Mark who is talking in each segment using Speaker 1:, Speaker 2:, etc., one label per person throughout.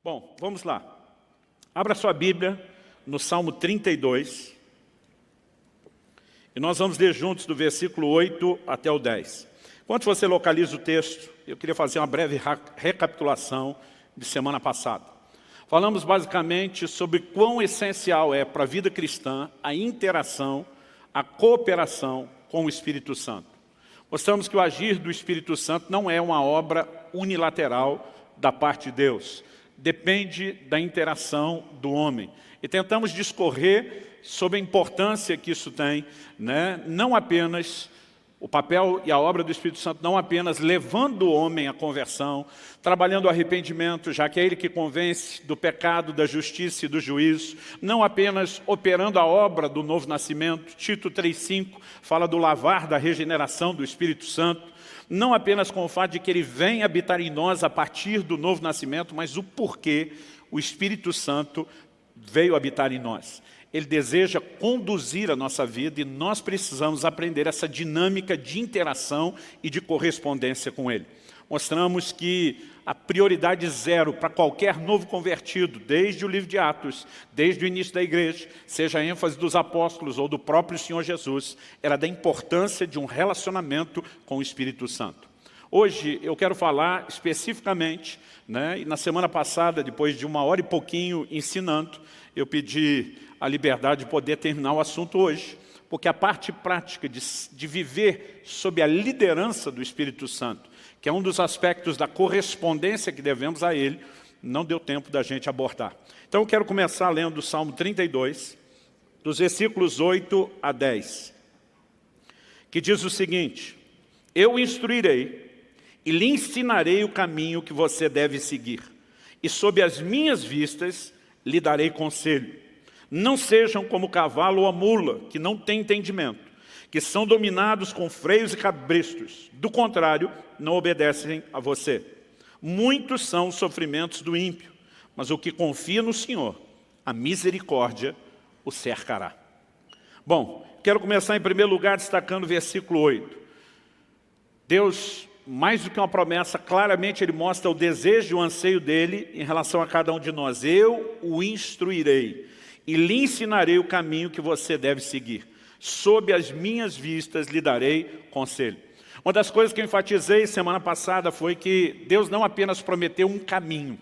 Speaker 1: Bom, vamos lá. Abra sua Bíblia no Salmo 32. E nós vamos ler juntos do versículo 8 até o 10. Enquanto você localiza o texto, eu queria fazer uma breve recapitulação de semana passada. Falamos basicamente sobre quão essencial é para a vida cristã a interação, a cooperação com o Espírito Santo. Mostramos que o agir do Espírito Santo não é uma obra unilateral da parte de Deus. Depende da interação do homem. E tentamos discorrer sobre a importância que isso tem, não apenas o papel e a obra do Espírito Santo, não apenas levando o homem à conversão, trabalhando o arrependimento, já que é ele que convence do pecado, da justiça e do juízo, não apenas operando a obra do novo nascimento. Tito 3,5 fala do lavar da regeneração do Espírito Santo, não apenas com o fato de que ele vem habitar em nós a partir do novo nascimento, mas o porquê o Espírito Santo veio habitar em nós. Ele deseja conduzir a nossa vida e nós precisamos aprender essa dinâmica de interação e de correspondência com Ele. Mostramos que a prioridade zero para qualquer novo convertido, desde o livro de Atos, desde o início da igreja, seja a ênfase dos apóstolos ou do próprio Senhor Jesus, era da importância de um relacionamento com o Espírito Santo. Hoje eu quero falar especificamente, e na semana passada, depois de 1 hora e pouquinho ensinando, eu pedi a liberdade de poder terminar o assunto hoje, porque a parte prática de viver sob a liderança do Espírito Santo, que é um dos aspectos da correspondência que devemos a Ele, não deu tempo da gente abordar. Então eu quero começar lendo o Salmo 32, dos versículos 8 a 10, que diz o seguinte: Eu o instruirei e lhe ensinarei o caminho que você deve seguir, e sob as minhas vistas lhe darei conselho. Não sejam como o cavalo ou a mula, que não têm entendimento, que são dominados com freios e cabrestos. Do contrário, não obedecem a você. Muitos são os sofrimentos do ímpio, mas o que confia no Senhor, a misericórdia o cercará. Bom, quero começar em primeiro lugar destacando o versículo 8. Deus, mais do que uma promessa, claramente Ele mostra o desejo e o anseio dEle em relação a cada um de nós. Eu o instruirei e lhe ensinarei o caminho que você deve seguir. Sob as minhas vistas lhe darei conselho. Uma das coisas que eu enfatizei semana passada foi que Deus não apenas prometeu um caminho,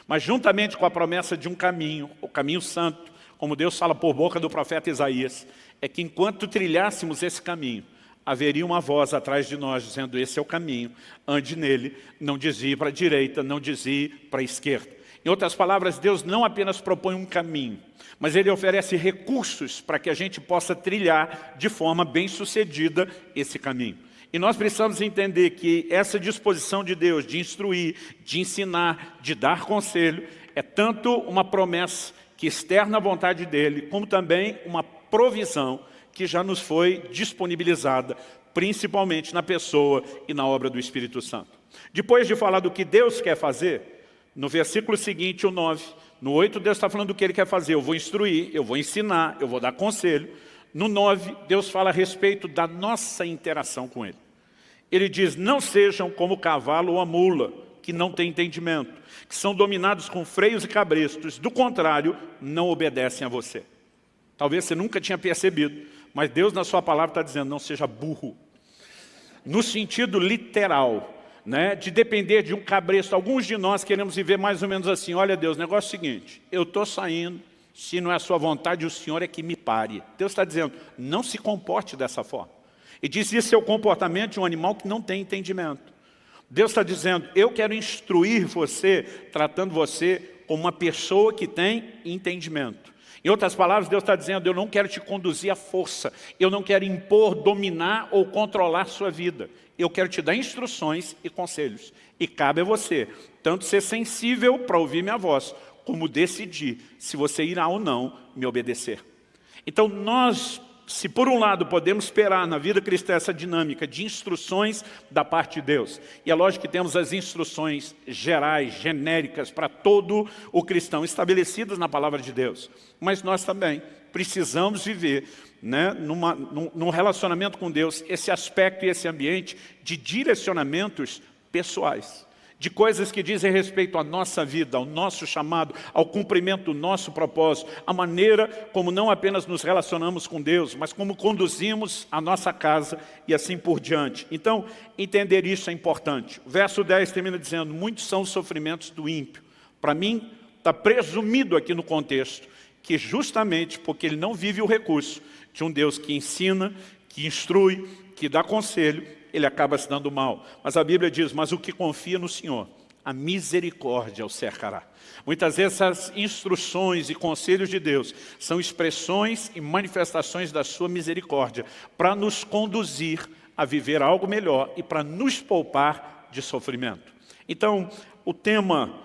Speaker 1: mas juntamente com a promessa de um caminho, o caminho santo, como Deus fala por boca do profeta Isaías, é que enquanto trilhássemos esse caminho, haveria uma voz atrás de nós dizendo: esse é o caminho, ande nele, não desvie para a direita, não desvie para a esquerda. Em outras palavras, Deus não apenas propõe um caminho, mas Ele oferece recursos para que a gente possa trilhar de forma bem-sucedida esse caminho. E nós precisamos entender que essa disposição de Deus de instruir, de ensinar, de dar conselho, é tanto uma promessa que externa a vontade dEle, como também uma provisão que já nos foi disponibilizada, principalmente na pessoa e na obra do Espírito Santo. Depois de falar do que Deus quer fazer, no versículo seguinte, o 9, no 8, Deus está falando do que Ele quer fazer. Eu vou instruir, eu vou ensinar, eu vou dar conselho. No 9, Deus fala a respeito da nossa interação com Ele. Ele diz: não sejam como o cavalo ou a mula, que não têm entendimento, que são dominados com freios e cabrestos. Do contrário, não obedecem a você. Talvez você nunca tinha percebido, mas Deus na sua palavra está dizendo: não seja burro. No sentido literal, de depender de um cabresto. Alguns de nós queremos viver mais ou menos assim: olha Deus, o negócio é o seguinte, eu estou saindo, se não é a sua vontade, o Senhor é que me pare. Deus está dizendo: não se comporte dessa forma. E diz: isso é o comportamento de um animal que não tem entendimento. Deus está dizendo: eu quero instruir você, tratando você como uma pessoa que tem entendimento. Em outras palavras, Deus está dizendo: eu não quero te conduzir à força, eu não quero impor, dominar ou controlar sua vida. Eu quero te dar instruções e conselhos. E cabe a você, tanto ser sensível para ouvir minha voz, como decidir se você irá ou não me obedecer. Então nós, se por um lado podemos esperar na vida cristã essa dinâmica de instruções da parte de Deus, e é lógico que temos as instruções gerais, genéricas, para todo o cristão, estabelecidas na palavra de Deus, mas nós também precisamos viver num relacionamento com Deus esse aspecto e esse ambiente de direcionamentos pessoais, de coisas que dizem respeito à nossa vida, ao nosso chamado, ao cumprimento do nosso propósito, a maneira como não apenas nos relacionamos com Deus, mas como conduzimos a nossa casa e assim por diante. Então, entender isso é importante. O verso 10 termina dizendo, muitos são os sofrimentos do ímpio. Para mim, está presumido aqui no contexto, que justamente porque ele não vive o recurso de um Deus que ensina, que instrui, que dá conselho, ele acaba se dando mal. Mas a Bíblia diz, mas o que confia no Senhor, a misericórdia o cercará. Muitas vezes essas instruções e conselhos de Deus são expressões e manifestações da sua misericórdia para nos conduzir a viver algo melhor e para nos poupar de sofrimento. Então, o tema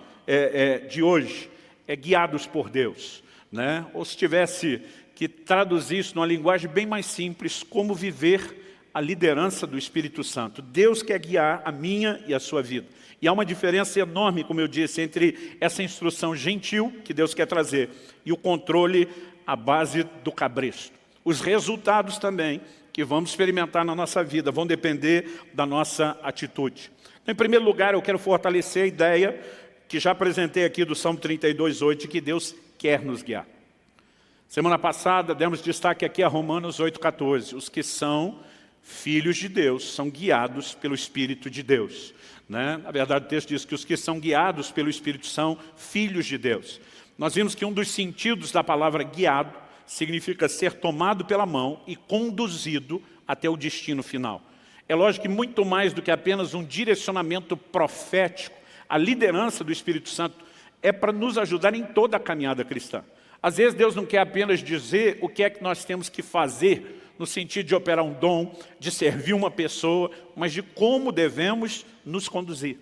Speaker 1: de hoje é guiados por Deus, né? Ou se tivesse que traduzir isso numa linguagem bem mais simples, como viver a liderança do Espírito Santo. Deus quer guiar a minha e a sua vida. E há uma diferença enorme, como eu disse, entre essa instrução gentil que Deus quer trazer e o controle à base do cabresto. Os resultados também que vamos experimentar na nossa vida vão depender da nossa atitude. Então, em primeiro lugar, eu quero fortalecer a ideia que já apresentei aqui do Salmo 32:8, de que Deus quer nos guiar. Semana passada, demos destaque aqui a Romanos 8:14. Os que são filhos de Deus são guiados pelo Espírito de Deus, né? Na verdade, o texto diz que os que são guiados pelo Espírito são filhos de Deus. Nós vimos que um dos sentidos da palavra guiado significa ser tomado pela mão e conduzido até o destino final. É lógico que muito mais do que apenas um direcionamento profético, a liderança do Espírito Santo é para nos ajudar em toda a caminhada cristã. Às vezes Deus não quer apenas dizer o que é que nós temos que fazer, no sentido de operar um dom, de servir uma pessoa, mas de como devemos nos conduzir.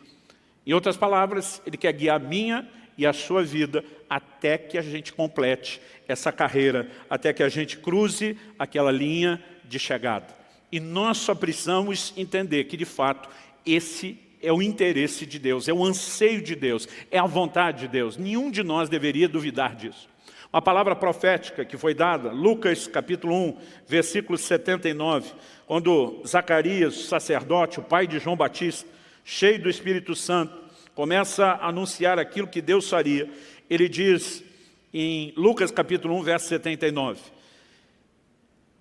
Speaker 1: Em outras palavras, Ele quer guiar a minha e a sua vida até que a gente complete essa carreira, até que a gente cruze aquela linha de chegada. E nós só precisamos entender que, de fato, esse é o interesse de Deus, é o anseio de Deus, é a vontade de Deus. Nenhum de nós deveria duvidar disso. Uma palavra profética que foi dada, Lucas capítulo 1, versículo 79, quando Zacarias, o sacerdote, o pai de João Batista, cheio do Espírito Santo, começa a anunciar aquilo que Deus faria. Ele diz em Lucas capítulo 1, verso 79,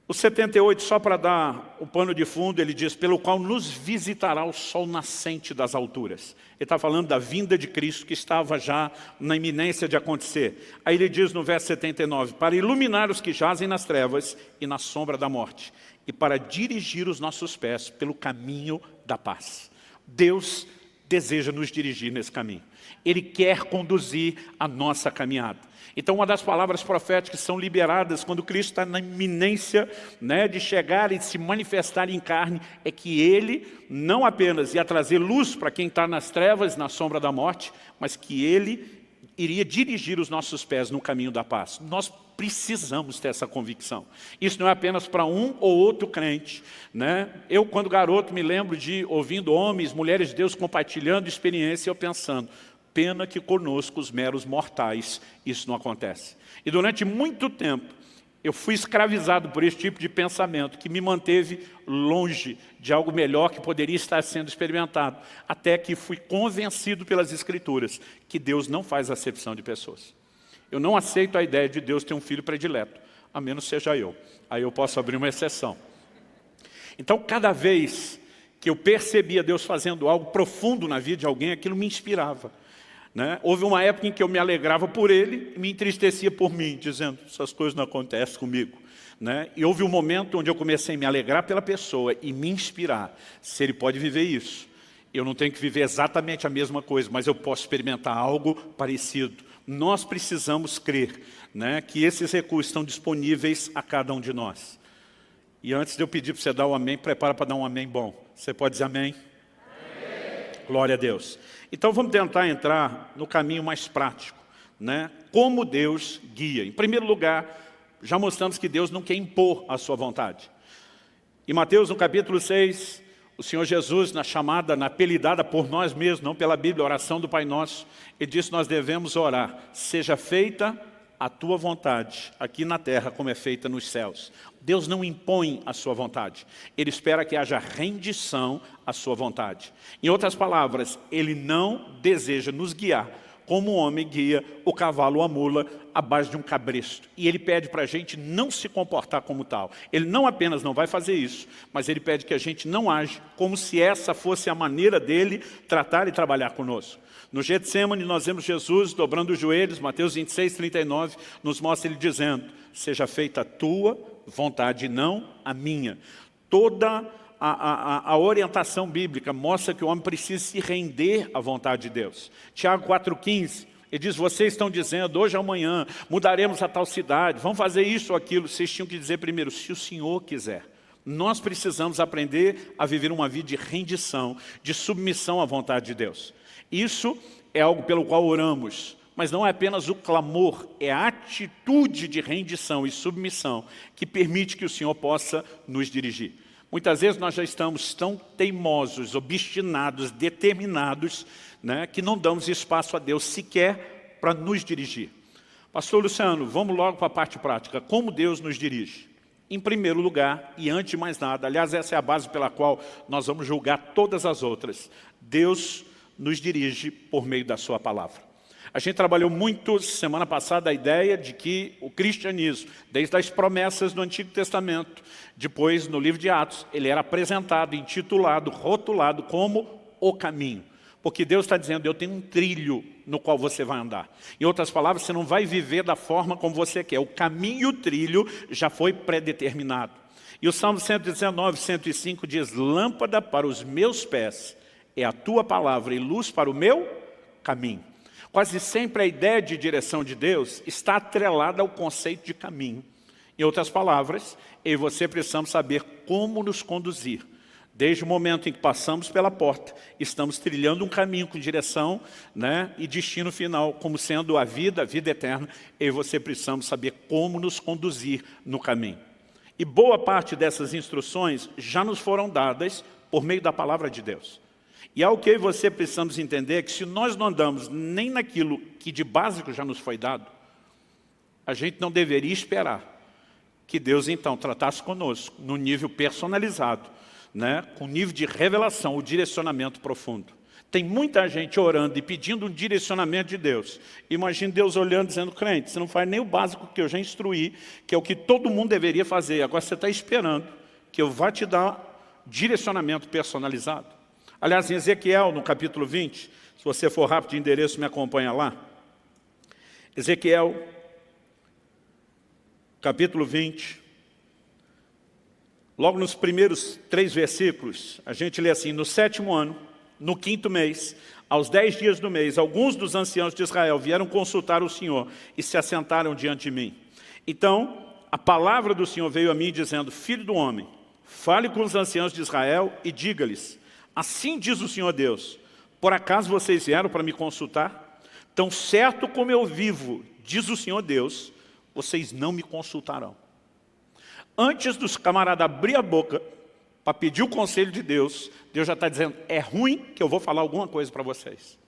Speaker 1: o 78, só para dar o pano de fundo, ele diz, pelo qual nos visitará o sol nascente das alturas. Ele está falando da vinda de Cristo que estava já na iminência de acontecer. Aí ele diz no verso 79, para iluminar os que jazem nas trevas e na sombra da morte, e para dirigir os nossos pés pelo caminho da paz. Deus deseja nos dirigir nesse caminho. Ele quer conduzir a nossa caminhada. Então, uma das palavras proféticas que são liberadas quando Cristo está na iminência, né, de chegar e de se manifestar em carne, é que Ele não apenas ia trazer luz para quem está nas trevas, na sombra da morte, mas que Ele iria dirigir os nossos pés no caminho da paz. Nós precisamos ter essa convicção. Isso não é apenas para um ou outro crente, né? Eu, quando garoto, me lembro de ouvindo homens, mulheres de Deus compartilhando experiência e eu pensando, pena que conosco, os meros mortais, isso não acontece. E durante muito tempo, eu fui escravizado por esse tipo de pensamento, que me manteve longe de algo melhor que poderia estar sendo experimentado, até que fui convencido pelas Escrituras que Deus não faz acepção de pessoas. Eu não aceito a ideia de Deus ter um filho predileto, a menos seja eu. Aí eu posso abrir uma exceção. Então, cada vez que eu percebia Deus fazendo algo profundo na vida de alguém, aquilo me inspirava. Né? Houve uma época em que eu me alegrava por ele e me entristecia por mim, dizendo, essas coisas não acontecem comigo. Né? E houve um momento onde eu comecei a me alegrar pela pessoa e me inspirar. Se ele pode viver isso, eu não tenho que viver exatamente a mesma coisa, mas eu posso experimentar algo parecido. Nós precisamos crer, né, que esses recursos estão disponíveis a cada um de nós. E antes de eu pedir para você dar um amém, prepara para dar um amém bom. Você pode dizer amém? Glória a Deus. Então vamos tentar entrar no caminho mais prático, né? Como Deus guia. Em primeiro lugar, já mostramos que Deus não quer impor a sua vontade. Em Mateus, no capítulo 6, o Senhor Jesus, na chamada, na apelidada por nós mesmos, não pela Bíblia, a oração do Pai Nosso, Ele disse que nós devemos orar, seja feita a tua vontade aqui na terra como é feita nos céus. Deus não impõe a sua vontade. Ele espera que haja rendição à sua vontade. Em outras palavras, Ele não deseja nos guiar como o homem guia o cavalo ou a mula à base de um cabresto. E Ele pede para a gente não se comportar como tal. Ele não apenas não vai fazer isso, mas Ele pede que a gente não age como se essa fosse a maneira dEle tratar e trabalhar conosco. No Getsêmani nós vemos Jesus dobrando os joelhos, Mateus 26, 39, nos mostra Ele dizendo: seja feita a tua vontade, não a minha. Toda a orientação bíblica mostra que o homem precisa se render à vontade de Deus. Tiago 4,15, ele diz: vocês estão dizendo, hoje ou amanhã, mudaremos a tal cidade, vamos fazer isso ou aquilo. Vocês tinham que dizer primeiro, se o Senhor quiser. Nós precisamos aprender a viver uma vida de rendição, de submissão à vontade de Deus. Isso é algo pelo qual oramos, mas não é apenas o clamor, é a atitude de rendição e submissão que permite que o Senhor possa nos dirigir. Muitas vezes nós já estamos tão teimosos, obstinados, determinados, né, que não damos espaço a Deus sequer para nos dirigir. Pastor Luciano, vamos logo para a parte prática. Como Deus nos dirige? Em primeiro lugar, e antes de mais nada, aliás, essa é a base pela qual nós vamos julgar todas as outras. Deus nos dirige por meio da sua palavra. A gente trabalhou muito semana passada a ideia de que o cristianismo, desde as promessas do Antigo Testamento, depois no livro de Atos, ele era apresentado, intitulado, rotulado como o caminho. Porque Deus está dizendo, eu tenho um trilho no qual você vai andar. Em outras palavras, você não vai viver da forma como você quer. O caminho e o trilho já foi predeterminado. E o Salmo 119, 105 diz: lâmpada para os meus pés é a tua palavra e luz para o meu caminho. Quase sempre a ideia de direção de Deus está atrelada ao conceito de caminho. Em outras palavras, eu e você precisamos saber como nos conduzir. Desde o momento em que passamos pela porta, estamos trilhando um caminho com direção, né, e destino final, como sendo a vida eterna, eu e você precisamos saber como nos conduzir no caminho. E boa parte dessas instruções já nos foram dadas por meio da palavra de Deus. E algo que eu e você precisamos entender é que se nós não andamos nem naquilo que de básico já nos foi dado, a gente não deveria esperar que Deus então tratasse conosco no nível personalizado, né, com nível de revelação, o direcionamento profundo. Tem muita gente orando e pedindo um direcionamento de Deus. Imagina Deus olhando e dizendo: crente, você não faz nem o básico que eu já instruí, que é o que todo mundo deveria fazer. Agora você está esperando que eu vá te dar direcionamento personalizado. Aliás, em Ezequiel, no capítulo 20, se você for rápido de endereço, me acompanha lá. Ezequiel, capítulo 20, logo nos primeiros 3 versículos, a gente lê assim: no 7º ano, no 5º mês, aos 10 dias do mês, alguns dos anciãos de Israel vieram consultar o Senhor e se assentaram diante de mim. Então, a palavra do Senhor veio a mim dizendo: filho do homem, fale com os anciãos de Israel e diga-lhes: assim diz o Senhor Deus, por acaso vocês vieram para me consultar? Tão certo como eu vivo, diz o Senhor Deus, vocês não me consultarão. Antes dos camaradas abrir a boca para pedir o conselho de Deus, Deus já está dizendo: é ruim que eu vou falar alguma coisa para vocês.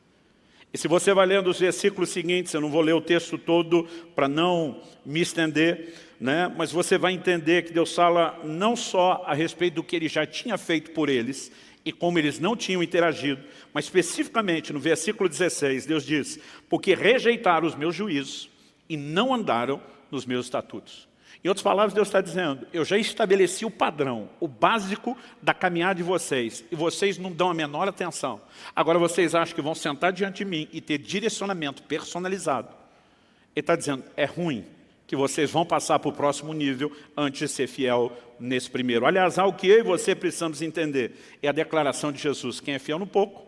Speaker 1: E se você vai lendo os versículos seguintes, eu não vou ler o texto todo para não me estender, né? Mas você vai entender que Deus fala não só a respeito do que Ele já tinha feito por eles, e como eles não tinham interagido, mas especificamente no versículo 16, Deus diz: porque rejeitaram os meus juízos e não andaram nos meus estatutos. Em outras palavras, Deus está dizendo: eu já estabeleci o padrão, o básico da caminhada de vocês, e vocês não dão a menor atenção. Agora vocês acham que vão sentar diante de mim e ter direcionamento personalizado. Ele está dizendo: é ruim que vocês vão passar para o próximo nível antes de ser fiel nesse primeiro. Aliás, algo que eu e você precisamos entender é a declaração de Jesus: quem é fiel no pouco,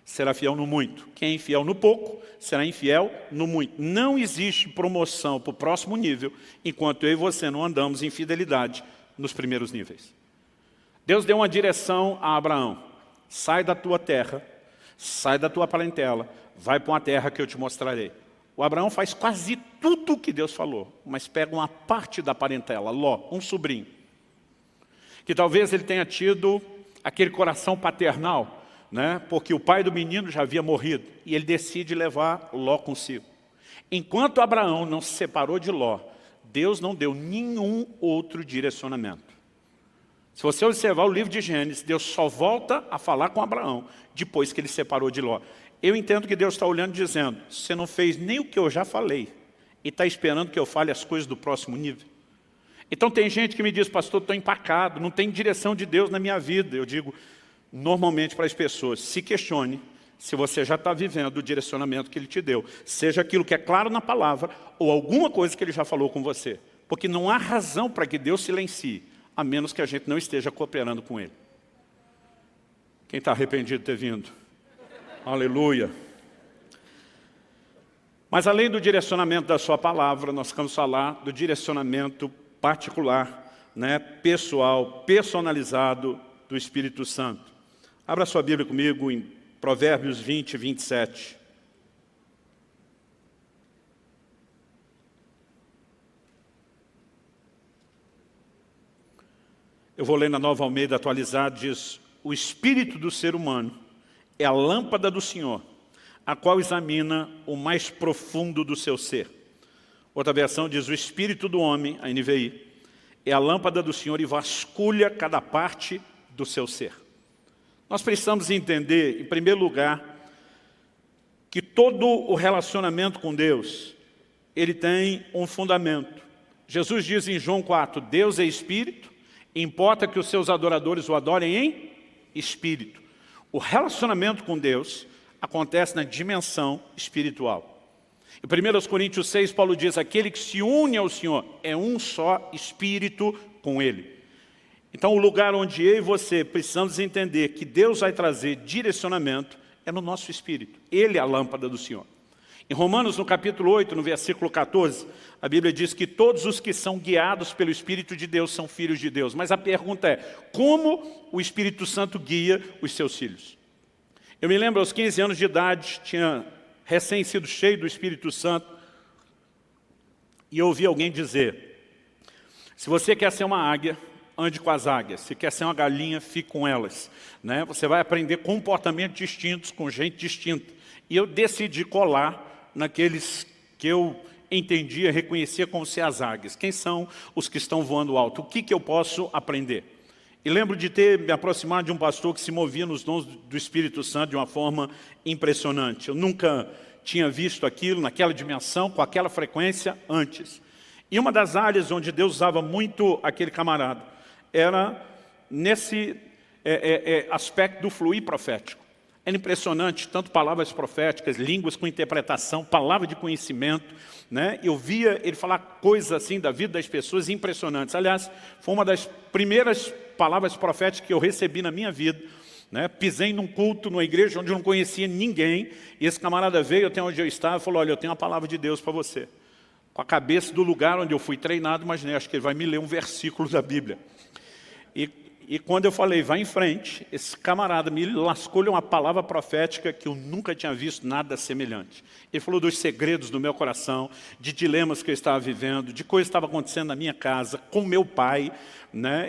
Speaker 1: será fiel no muito. Quem é infiel no pouco, será infiel no muito. Não existe promoção para o próximo nível enquanto eu e você não andamos em fidelidade nos primeiros níveis. Deus deu uma direção a Abraão: sai da tua terra, sai da tua parentela, vai para uma terra que eu te mostrarei. O Abraão faz quase tudo o que Deus falou, mas pega uma parte da parentela, Ló, um sobrinho, que talvez ele tenha tido aquele coração paternal, né? Porque o pai do menino já havia morrido, e ele decide levar Ló consigo. Enquanto Abraão não se separou de Ló, Deus não deu nenhum outro direcionamento. Se você observar o livro de Gênesis, Deus só volta a falar com Abraão depois que ele separou de Ló. Eu entendo que Deus está olhando e dizendo, você não fez nem o que eu já falei e está esperando que eu fale as coisas do próximo nível. Então tem gente que me diz, pastor, estou empacado, não tem direção de Deus na minha vida. Eu digo, normalmente para as pessoas, se questione se você já está vivendo o direcionamento que Ele te deu. Seja aquilo que é claro na palavra ou alguma coisa que Ele já falou com você. Porque não há razão para que Deus silencie, a menos que a gente não esteja cooperando com Ele. Quem está arrependido de ter vindo? Aleluia. Mas além do direcionamento da sua palavra, nós vamos falar do direcionamento particular, pessoal, personalizado do Espírito Santo. Abra sua Bíblia comigo em Provérbios 20, 27. Eu vou ler na Nova Almeida atualizada, diz, o espírito do ser humano é a lâmpada do Senhor, a qual examina o mais profundo do seu ser. Outra versão diz, o espírito do homem, a NVI, é a lâmpada do Senhor e vasculha cada parte do seu ser. Nós precisamos entender, em primeiro lugar, que todo o relacionamento com Deus, ele tem um fundamento. Jesus diz em João 4, Deus é espírito, importa que os seus adoradores o adorem em espírito. O relacionamento com Deus acontece na dimensão espiritual. Em 1 Coríntios 6, Paulo diz, aquele que se une ao Senhor é um só espírito com Ele. Então o lugar onde eu e você precisamos entender que Deus vai trazer direcionamento é no nosso espírito. Ele é a lâmpada do Senhor. Em Romanos, no capítulo 8, no versículo 14, a Bíblia diz que todos os que são guiados pelo Espírito de Deus são filhos de Deus. Mas a pergunta é, como o Espírito Santo guia os seus filhos? Eu me lembro, aos 15 anos de idade, tinha recém sido cheio do Espírito Santo, e eu ouvi alguém dizer, se você quer ser uma águia, ande com as águias. Se quer ser uma galinha, fique com elas. Você vai aprender comportamentos distintos com gente distinta. E eu decidi colar naqueles que eu entendia, reconhecia como ser as águias. Quem são os que estão voando alto? O que eu posso aprender? E lembro de ter me aproximado de um pastor que se movia nos dons do Espírito Santo de uma forma impressionante. Eu nunca tinha visto aquilo naquela dimensão, com aquela frequência antes. E uma das áreas onde Deus usava muito aquele camarada era nesse aspecto do fluir profético. Era impressionante, tanto palavras proféticas, línguas com interpretação, palavra de conhecimento. Eu via ele falar coisas assim da vida das pessoas impressionantes. Aliás, foi uma das primeiras palavras proféticas que eu recebi na minha vida. Pisei num culto, numa igreja onde eu não conhecia ninguém, e esse camarada veio até onde eu estava e falou, olha, eu tenho uma palavra de Deus para você. Com a cabeça do lugar onde eu fui treinado, imaginei, acho que ele vai me ler um versículo da Bíblia. E quando eu falei, vai em frente, esse camarada me lascou-lhe uma palavra profética que eu nunca tinha visto nada semelhante. Ele falou dos segredos do meu coração, de dilemas que eu estava vivendo, de coisas que estavam acontecendo na minha casa, com meu pai.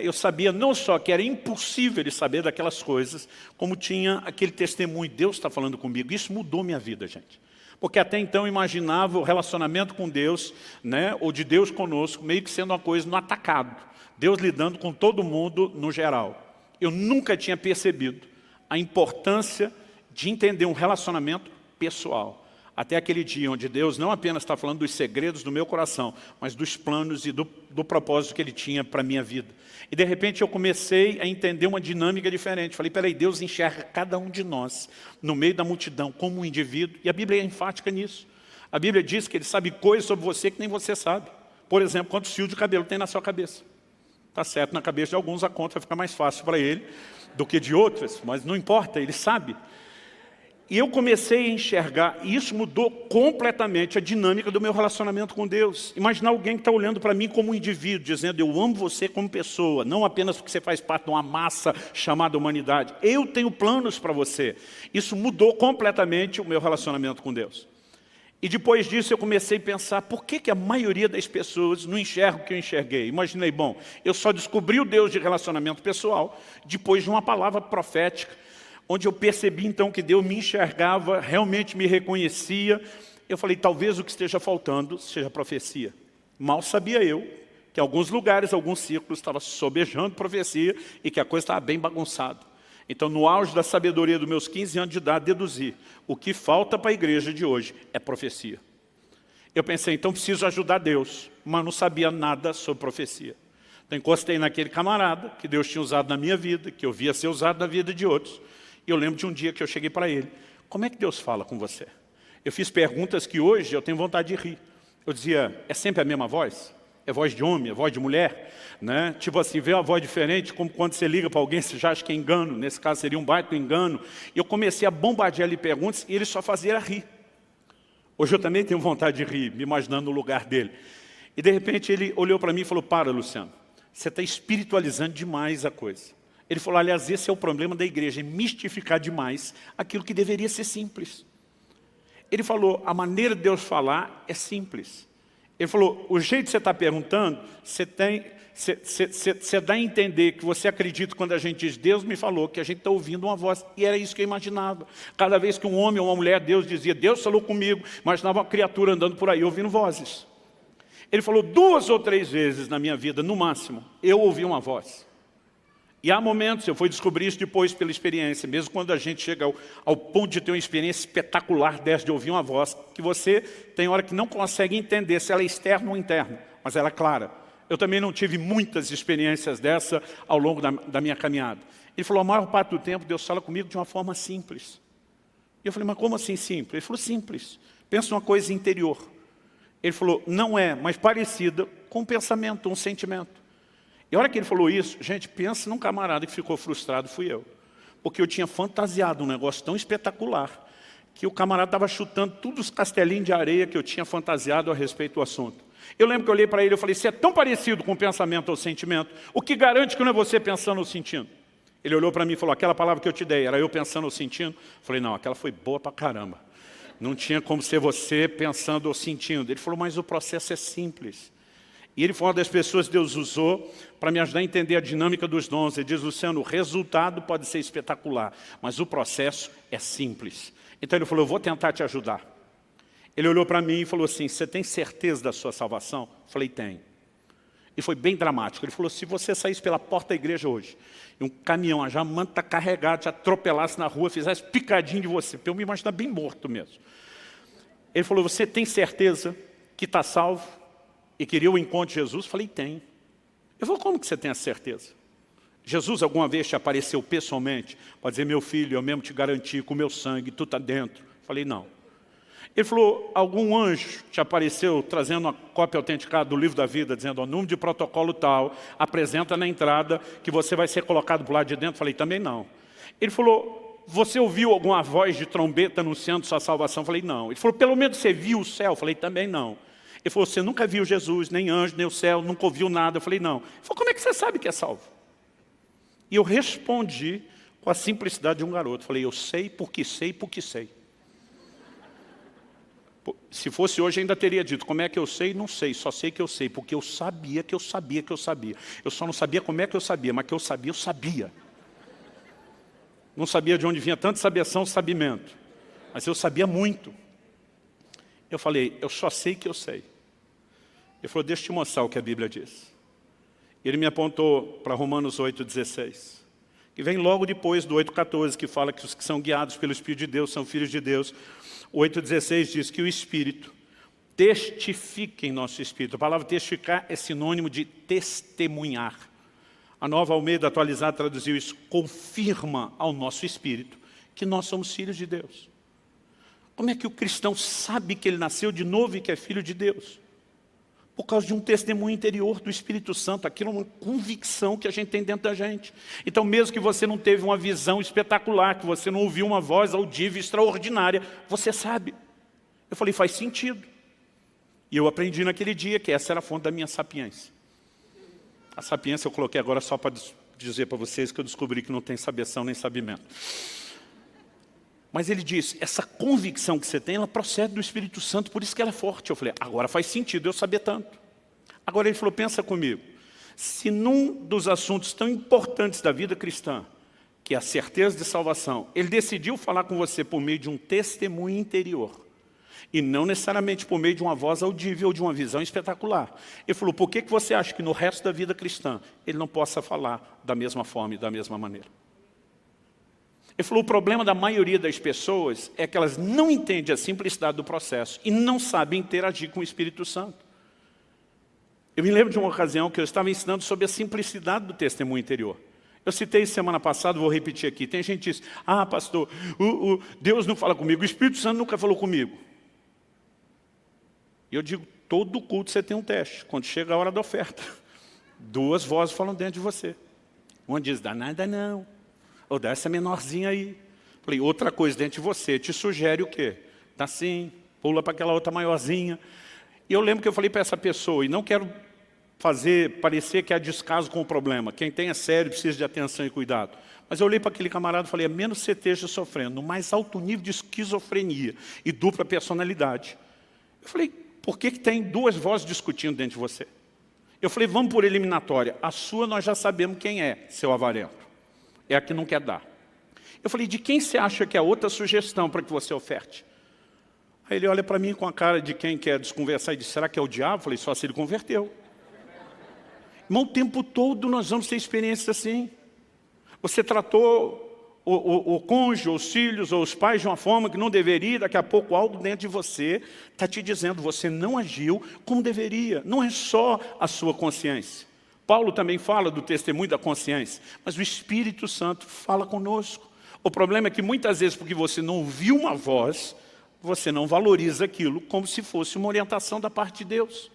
Speaker 1: Eu sabia não só que era impossível ele saber daquelas coisas, como tinha aquele testemunho, Deus está falando comigo. Isso mudou minha vida, gente. Porque até então eu imaginava o relacionamento com Deus, ou de Deus conosco, meio que sendo uma coisa no atacado. Deus lidando com todo mundo no geral. Eu nunca tinha percebido a importância de entender um relacionamento pessoal. Até aquele dia onde Deus não apenas está falando dos segredos do meu coração, mas dos planos e do propósito que Ele tinha para a minha vida. E de repente eu comecei a entender uma dinâmica diferente. Falei, peraí, Deus enxerga cada um de nós no meio da multidão como um indivíduo. E a Bíblia é enfática nisso. A Bíblia diz que Ele sabe coisas sobre você que nem você sabe. Por exemplo, quantos fios de cabelo tem na sua cabeça? Está certo, na cabeça de alguns a conta fica mais fácil para ele do que de outras, mas não importa, ele sabe. E eu comecei a enxergar, e isso mudou completamente a dinâmica do meu relacionamento com Deus. Imaginar alguém que está olhando para mim como um indivíduo, dizendo, eu amo você como pessoa, não apenas porque você faz parte de uma massa chamada humanidade. Eu tenho planos para você. Isso mudou completamente o meu relacionamento com Deus. E depois disso eu comecei a pensar, por que a maioria das pessoas não enxerga o que eu enxerguei? Imaginei, bom, eu só descobri o Deus de relacionamento pessoal depois de uma palavra profética, onde eu percebi então que Deus me enxergava, realmente me reconhecia, Eu falei, talvez o que esteja faltando seja profecia. Mal sabia eu que em alguns lugares, alguns círculos, estava sobejando profecia e que a coisa estava bem bagunçada. Então, no auge da sabedoria dos meus 15 anos de idade, deduzi, o que falta para a igreja de hoje é profecia. Eu pensei, então preciso ajudar Deus, mas não sabia nada sobre profecia. Então, encostei naquele camarada que Deus tinha usado na minha vida, que eu via ser usado na vida de outros. E eu lembro de um dia que eu cheguei para ele, como é que Deus fala com você? Eu fiz perguntas que hoje eu tenho vontade de rir. Eu dizia, é sempre a mesma voz? É voz de homem, é voz de mulher? Né? Tipo assim, vê uma voz diferente, como quando você liga para alguém, você já acha que é engano. Nesse caso seria um baita engano. E eu comecei a bombardear ele perguntas e ele só fazia rir. Hoje eu também tenho vontade de rir, me imaginando no lugar dele. E de repente ele olhou para mim e falou, para, Luciano, você está espiritualizando demais a coisa. Ele falou, aliás, esse é o problema da igreja, é mistificar demais aquilo que deveria ser simples. Ele falou, a maneira de Deus falar é simples. Ele falou, o jeito que você está perguntando, você dá a entender que você acredita quando a gente diz, Deus me falou, que a gente está ouvindo uma voz. E era isso que eu imaginava. Cada vez que um homem ou uma mulher, Deus dizia, Deus falou comigo, imaginava uma criatura andando por aí, ouvindo vozes. Ele falou, 2 ou 3 vezes na minha vida, no máximo, eu ouvi uma voz. E há momentos, eu fui descobrir isso depois pela experiência, mesmo quando a gente chega ao ponto de ter uma experiência espetacular dessa de ouvir uma voz, que você tem hora que não consegue entender se ela é externa ou interna, mas ela é clara. Eu também não tive muitas experiências dessa ao longo da minha caminhada. Ele falou, a maior parte do tempo Deus fala comigo de uma forma simples. E eu falei, mas como assim simples? Ele falou, simples. Pensa numa coisa interior. Ele falou, não é, mas parecida com um pensamento, um sentimento. E a hora que ele falou isso, gente, pensa num camarada que ficou frustrado, fui eu. Porque eu tinha fantasiado um negócio tão espetacular, que o camarada estava chutando todos os castelinhos de areia que eu tinha fantasiado a respeito do assunto. Eu lembro que eu olhei para ele e falei, você é tão parecido com o pensamento ou sentimento, o que garante que não é você pensando ou sentindo? Ele olhou para mim e falou, aquela palavra que eu te dei, era eu pensando ou sentindo? Eu falei, não, aquela foi boa pra caramba. Não tinha como ser você pensando ou sentindo. Ele falou, mas o processo é simples. E ele foi uma das pessoas que Deus usou para me ajudar a entender a dinâmica dos dons. Ele diz, Luciano, o resultado pode ser espetacular, mas o processo é simples. Então ele falou, eu vou tentar te ajudar. Ele olhou para mim e falou assim, você tem certeza da sua salvação? Eu falei, tenho. E foi bem dramático. Ele falou, se você saísse pela porta da igreja hoje, e um caminhão, a jamanta carregada, te atropelasse na rua, fizesse picadinho de você, para eu me imaginar bem morto mesmo. Ele falou, você tem certeza que está salvo? E queria o encontro de Jesus? Falei, tem. Eu falei, como que você tem a certeza? Jesus alguma vez te apareceu pessoalmente? Pode dizer, meu filho, eu mesmo te garanti com o meu sangue, tu está dentro. Falei, não. Ele falou, algum anjo te apareceu trazendo uma cópia autenticada do livro da vida, dizendo, o número de protocolo tal, apresenta na entrada que você vai ser colocado para o lado de dentro? Falei, também não. Ele falou, você ouviu alguma voz de trombeta anunciando sua salvação? Falei, não. Ele falou, pelo menos você viu o céu? Falei, também não. Ele falou, você nunca viu Jesus, nem anjo, nem o céu, nunca ouviu nada. Eu falei, não. Ele falou, como é que você sabe que é salvo? E eu respondi com a simplicidade de um garoto. Falei, eu sei porque sei porque sei. Se fosse hoje, ainda teria dito, como é que eu sei? Não sei, só sei que eu sei, porque eu sabia que eu sabia que eu sabia. Eu só não sabia como é que eu sabia, mas que eu sabia. Não sabia de onde vinha tanta sabeção, sabimento. Mas eu sabia muito. Eu falei, eu só sei que eu sei. Ele falou, deixa eu te mostrar o que a Bíblia diz. Ele me apontou para Romanos 8,16, que vem logo depois do 8,14, que fala que os que são guiados pelo Espírito de Deus são filhos de Deus. O 8,16 diz que o Espírito testifica em nosso Espírito. A palavra testificar é sinônimo de testemunhar. A Nova Almeida atualizada traduziu isso, confirma ao nosso Espírito que nós somos filhos de Deus. Como é que o cristão sabe que ele nasceu de novo e que é filho de Deus? Por causa de um testemunho interior do Espírito Santo. Aquilo é uma convicção que a gente tem dentro da gente. Então, mesmo que você não teve uma visão espetacular, que você não ouviu uma voz audível extraordinária, você sabe. Eu falei, faz sentido. E eu aprendi naquele dia que essa era a fonte da minha sapiência. A sapiência eu coloquei agora só para dizer para vocês que eu descobri que não tem sabeção nem sabimento. Mas ele disse, essa convicção que você tem, ela procede do Espírito Santo, por isso que ela é forte. Eu falei, agora faz sentido eu saber tanto. Agora ele falou, pensa comigo, se num dos assuntos tão importantes da vida cristã, que é a certeza de salvação, ele decidiu falar com você por meio de um testemunho interior, E não necessariamente por meio de uma voz audível ou de uma visão espetacular. Ele falou, por que você acha que no resto da vida cristã ele não possa falar da mesma forma e da mesma maneira? Ele falou, o problema da maioria das pessoas é que elas não entendem a simplicidade do processo e não sabem interagir com o Espírito Santo. Eu me lembro de uma ocasião que eu estava ensinando sobre a simplicidade do testemunho interior. Eu citei semana passada, vou repetir aqui. Tem gente que diz, pastor, Deus não fala comigo, o Espírito Santo nunca falou comigo. E eu digo, todo culto você tem um teste. Quando chega a hora da oferta, 2 vozes falam dentro de você. Uma diz, dá nada não. Ou dá essa menorzinha aí. Falei, outra coisa dentro de você, te sugere o quê? Dá sim, pula para aquela outra maiorzinha. E eu lembro que eu falei para essa pessoa, e não quero parecer que há descaso com o problema. Quem tem é sério, precisa de atenção e cuidado. Mas eu olhei para aquele camarada e falei, a menos você esteja sofrendo no mais alto nível de esquizofrenia e dupla personalidade. Eu falei, por que tem 2 vozes discutindo dentro de você? Eu falei, vamos por eliminatória. A sua nós já sabemos quem é, seu avarento. É a que não quer dar. Eu falei, de quem você acha que é outra sugestão para que você oferte? Aí ele olha para mim com a cara de quem quer desconversar e diz, será que é o diabo? Eu falei, só se ele converteu. Irmão, o tempo todo nós vamos ter experiências assim. Você tratou o cônjuge, os filhos ou os pais de uma forma que não deveria, daqui a pouco algo dentro de você está te dizendo, você não agiu como deveria. Não é só a sua consciência. Paulo também fala do testemunho da consciência, mas o Espírito Santo fala conosco. O problema é que muitas vezes, porque você não ouviu uma voz, você não valoriza aquilo como se fosse uma orientação da parte de Deus.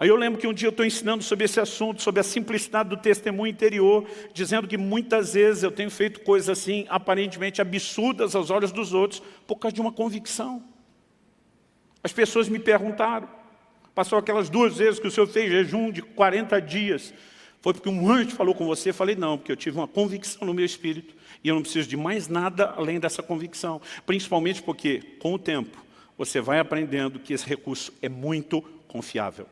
Speaker 1: Aí eu lembro que um dia eu estou ensinando sobre esse assunto, sobre a simplicidade do testemunho interior, dizendo que muitas vezes eu tenho feito coisas assim, aparentemente absurdas aos olhos dos outros, por causa de uma convicção. As pessoas me perguntaram, passou aquelas 2 vezes que o senhor fez jejum de 40 dias, foi porque um anjo falou com você? Eu falei, não, porque eu tive uma convicção no meu espírito, e eu não preciso de mais nada além dessa convicção, principalmente porque, com o tempo, você vai aprendendo que esse recurso é muito confiável.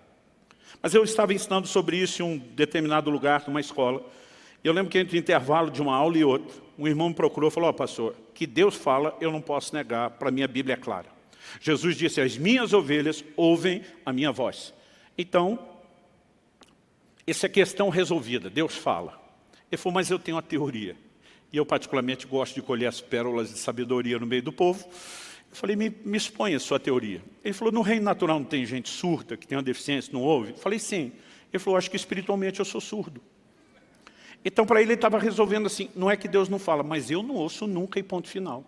Speaker 1: Mas eu estava ensinando sobre isso em um determinado lugar, numa escola. E eu lembro que entre o intervalo de uma aula e outra, um irmão me procurou e falou, pastor, que Deus fala, eu não posso negar, para mim a Bíblia é clara. Jesus disse, as minhas ovelhas ouvem a minha voz. Então, essa é questão resolvida, Deus fala. Ele falou, mas eu tenho uma teoria. E eu particularmente gosto de colher as pérolas de sabedoria no meio do povo. Eu falei, me exponha a sua teoria. Ele falou, no reino natural não tem gente surda, que tem uma deficiência, não ouve? Eu falei, sim. Ele falou, acho que espiritualmente eu sou surdo. Então, para ele estava resolvendo assim, não é que Deus não fala, mas eu não ouço nunca e ponto final.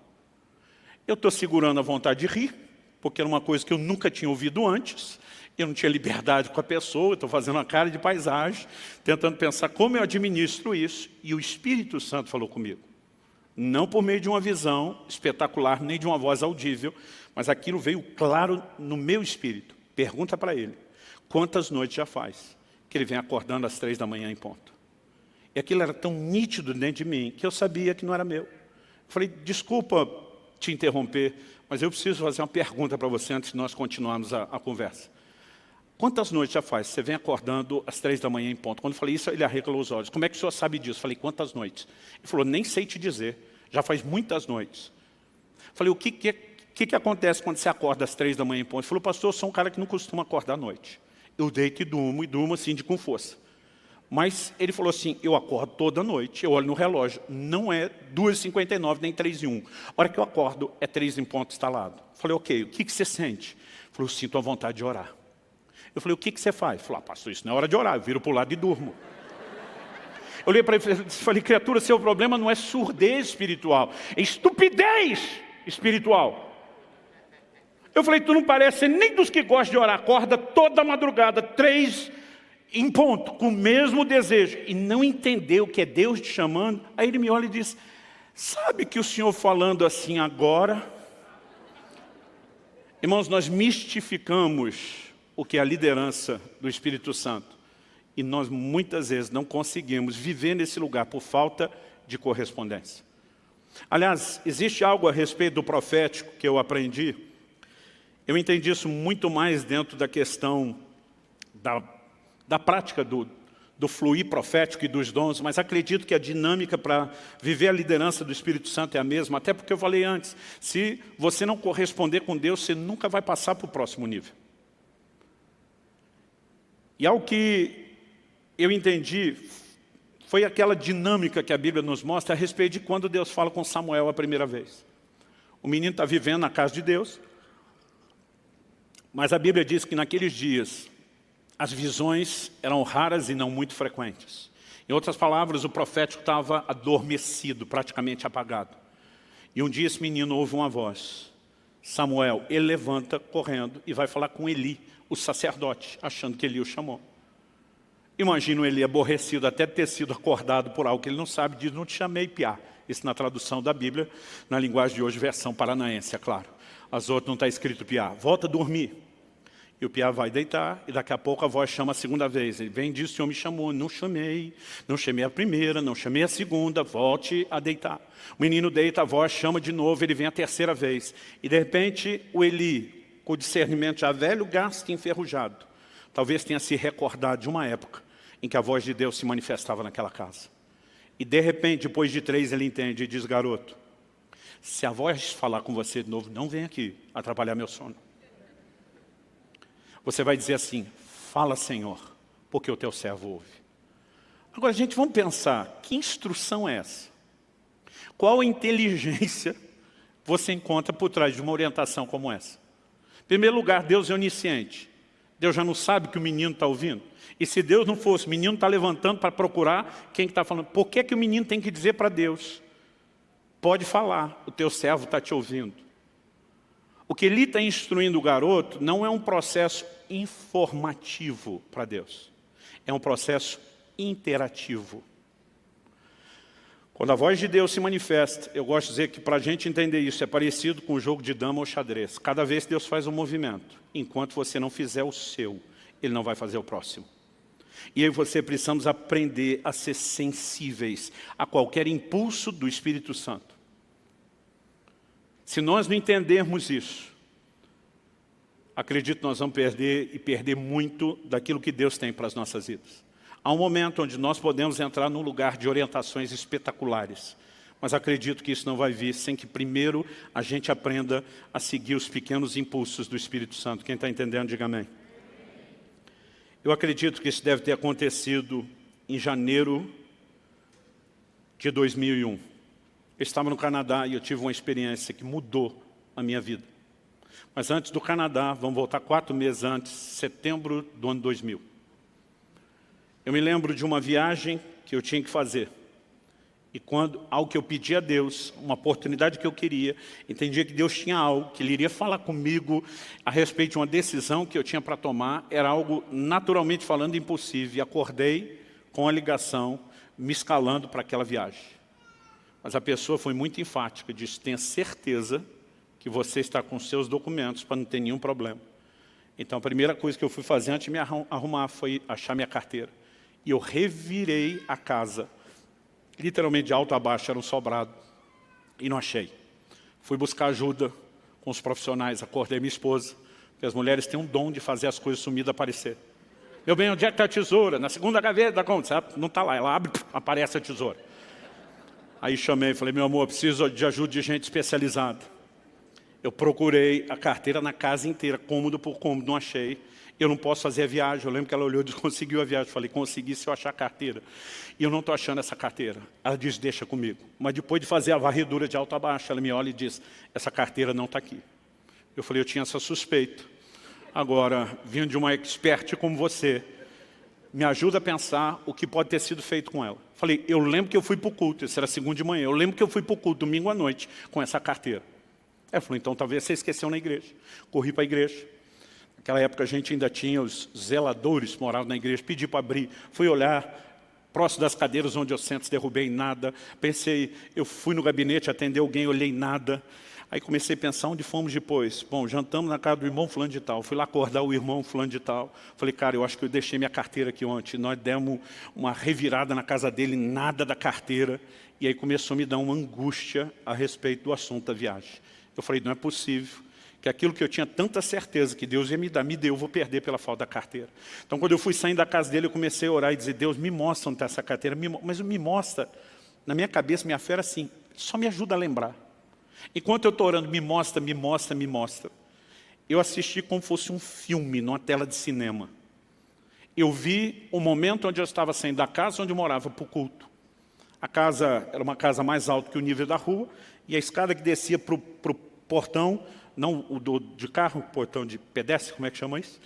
Speaker 1: Eu estou segurando a vontade de rir, porque era uma coisa que eu nunca tinha ouvido antes, eu não tinha liberdade com a pessoa, eu estou fazendo uma cara de paisagem, tentando pensar como eu administro isso, e o Espírito Santo falou comigo. Não por meio de uma visão espetacular, nem de uma voz audível, mas aquilo veio claro no meu espírito. Pergunta para ele, quantas noites já faz que ele vem acordando às 3 da manhã em ponto? E aquilo era tão nítido dentro de mim, que eu sabia que não era meu. Eu falei, desculpa te interromper, mas eu preciso fazer uma pergunta para você antes de nós continuarmos a conversa. Quantas noites já faz? Você vem acordando às 3 da manhã em ponto. Quando eu falei isso, ele arregalou os olhos. Como é que o senhor sabe disso? Eu falei, quantas noites? Ele falou, nem sei te dizer. Já faz muitas noites. Eu falei, o que acontece quando você acorda às 3 da manhã em ponto? Ele falou, pastor, eu sou um cara que não costuma acordar à noite. Eu deito e durmo assim com força. Mas ele falou assim, eu acordo toda noite, eu olho no relógio, não é 2h59 nem 3h01. A hora que eu acordo é 3 em ponto instalado. Eu falei, ok, o que você sente? Ele falou, eu sinto a vontade de orar. Eu falei, o que você faz? Ele falou, pastor, isso não é hora de orar, eu viro para o lado e durmo. Eu olhei para ele e falei, criatura, seu problema não é surdez espiritual, é estupidez espiritual. Eu falei, tu não parece nem dos que gostam de orar, acorda toda madrugada, 3 em ponto, com o mesmo desejo, e não entendeu que é Deus te chamando. Aí ele me olha e diz, sabe que o senhor falando assim agora? Irmãos, nós mistificamos o que é a liderança do Espírito Santo. E nós muitas vezes não conseguimos viver nesse lugar por falta de correspondência. Aliás, existe algo a respeito do profético que eu aprendi. Eu entendi isso muito mais dentro da questão da prática do do fluir profético e dos dons, mas acredito que a dinâmica para viver a liderança do Espírito Santo é a mesma, até porque eu falei antes, se você não corresponder com Deus, você nunca vai passar para o próximo nível. E algo que eu entendi foi aquela dinâmica que a Bíblia nos mostra a respeito de quando Deus fala com Samuel a primeira vez. O menino está vivendo na casa de Deus, mas a Bíblia diz que naqueles dias as visões eram raras e não muito frequentes. Em outras palavras, o profético estava adormecido, praticamente apagado. E um dia esse menino ouve uma voz. Samuel, ele levanta correndo e vai falar com Eli, o sacerdote, achando que Eli o chamou. Imagino ele aborrecido até ter sido acordado por algo que ele não sabe, diz, não te chamei, piá. Isso na tradução da Bíblia, na linguagem de hoje, versão paranaense, é claro. As outras não está escrito piá. Volta a dormir. E o piá vai deitar, e daqui a pouco a voz chama a segunda vez. Ele vem e diz, o Senhor me chamou, não chamei a primeira, não chamei a segunda, volte a deitar. O menino deita, a voz chama de novo, ele vem a terceira vez. E de repente o Eli, com o discernimento já velho, gasto e enferrujado, talvez tenha se recordado de uma época em que a voz de Deus se manifestava naquela casa. E de repente, depois de 3, ele entende e diz, garoto, se a voz falar com você de novo, não vem aqui atrapalhar meu sono. Você vai dizer assim, fala Senhor, porque o teu servo ouve. Agora, gente, vamos pensar, que instrução é essa? Qual inteligência você encontra por trás de uma orientação como essa? Em primeiro lugar, Deus é onisciente. Deus já não sabe que o menino está ouvindo. E se Deus não fosse, o menino está levantando para procurar quem está falando. Por que o menino tem que dizer para Deus? Pode falar, o teu servo está te ouvindo. O que ele está instruindo o garoto não é um processo informativo para Deus. É um processo interativo. Quando a voz de Deus se manifesta, eu gosto de dizer que para a gente entender isso é parecido com o jogo de dama ou xadrez. Cada vez Deus faz um movimento. Enquanto você não fizer o seu, Ele não vai fazer o próximo. E aí você precisamos aprender a ser sensíveis a qualquer impulso do Espírito Santo. Se nós não entendermos isso, acredito que nós vamos perder muito daquilo que Deus tem para as nossas vidas. Há um momento onde nós podemos entrar num lugar de orientações espetaculares, mas acredito que isso não vai vir sem que primeiro a gente aprenda a seguir os pequenos impulsos do Espírito Santo. Quem está entendendo, diga amém. Eu acredito que isso deve ter acontecido em janeiro de 2001. Eu estava no Canadá e eu tive uma experiência que mudou a minha vida. Mas antes do Canadá, vamos voltar 4 meses antes, setembro do ano 2000. Eu me lembro de uma viagem que eu tinha que fazer. E algo que eu pedi a Deus, uma oportunidade que eu queria, entendia que Deus tinha algo, que Ele iria falar comigo a respeito de uma decisão que eu tinha para tomar, era algo, naturalmente falando, impossível. E acordei com a ligação, me escalando para aquela viagem. Mas a pessoa foi muito enfática, disse, tenha certeza que você está com seus documentos para não ter nenhum problema. Então a primeira coisa que eu fui fazer antes de me arrumar foi achar minha carteira. E eu revirei a casa, literalmente de alto a baixo, era um sobrado, e não achei. Fui buscar ajuda com os profissionais, acordei minha esposa, porque as mulheres têm um dom de fazer as coisas sumidas aparecer. Meu bem, onde é que está a tesoura? Na segunda gaveta, não está lá, ela abre, aparece a tesoura. Aí chamei e falei, meu amor, preciso de ajuda de gente especializada. Eu procurei a carteira na casa inteira, cômodo por cômodo, não achei. Eu não posso fazer a viagem. Eu lembro que ela olhou e disse, conseguiu a viagem. Eu falei, consegui se eu achar a carteira. E eu não estou achando essa carteira. Ela disse, deixa comigo. Mas depois de fazer a varredura de alto a baixo, ela me olha e diz, essa carteira não está aqui. Eu falei, eu tinha essa suspeita. Agora, vindo de uma expert como você, me ajuda a pensar o que pode ter sido feito com ela. Falei, eu lembro que eu fui para o culto, isso era segunda de manhã. Eu lembro que eu fui para o culto domingo à noite com essa carteira. Ela falou, então talvez você esqueceu na igreja. Corri para a igreja. Naquela época a gente ainda tinha os zeladores que moravam na igreja, pedi para abrir, fui olhar, próximo das cadeiras onde eu sento, derrubei nada, pensei, eu fui no gabinete atender alguém, olhei nada, aí comecei a pensar onde fomos depois. Bom, jantamos na casa do irmão fulano de tal, fui lá acordar o irmão fulano de tal, falei, cara, eu acho que eu deixei minha carteira aqui ontem, nós demos uma revirada na casa dele, nada da carteira, e aí começou a me dar uma angústia a respeito do assunto da viagem. Eu falei, não é possível que aquilo que eu tinha tanta certeza que Deus ia me dar, me deu, eu vou perder pela falta da carteira. Então, quando eu fui saindo da casa dele, eu comecei a orar e dizer, Deus, me mostra onde está essa carteira, mas me mostra, na minha cabeça, minha fé era assim, só me ajuda a lembrar. Enquanto eu estou orando, me mostra, me mostra, me mostra. Eu assisti como fosse um filme, numa tela de cinema. Eu vi o momento onde eu estava saindo da casa onde eu morava para o culto. A casa era uma casa mais alta que o nível da rua, e a escada que descia para o portão, não o de carro, o portão de pedestre, como é que chama isso?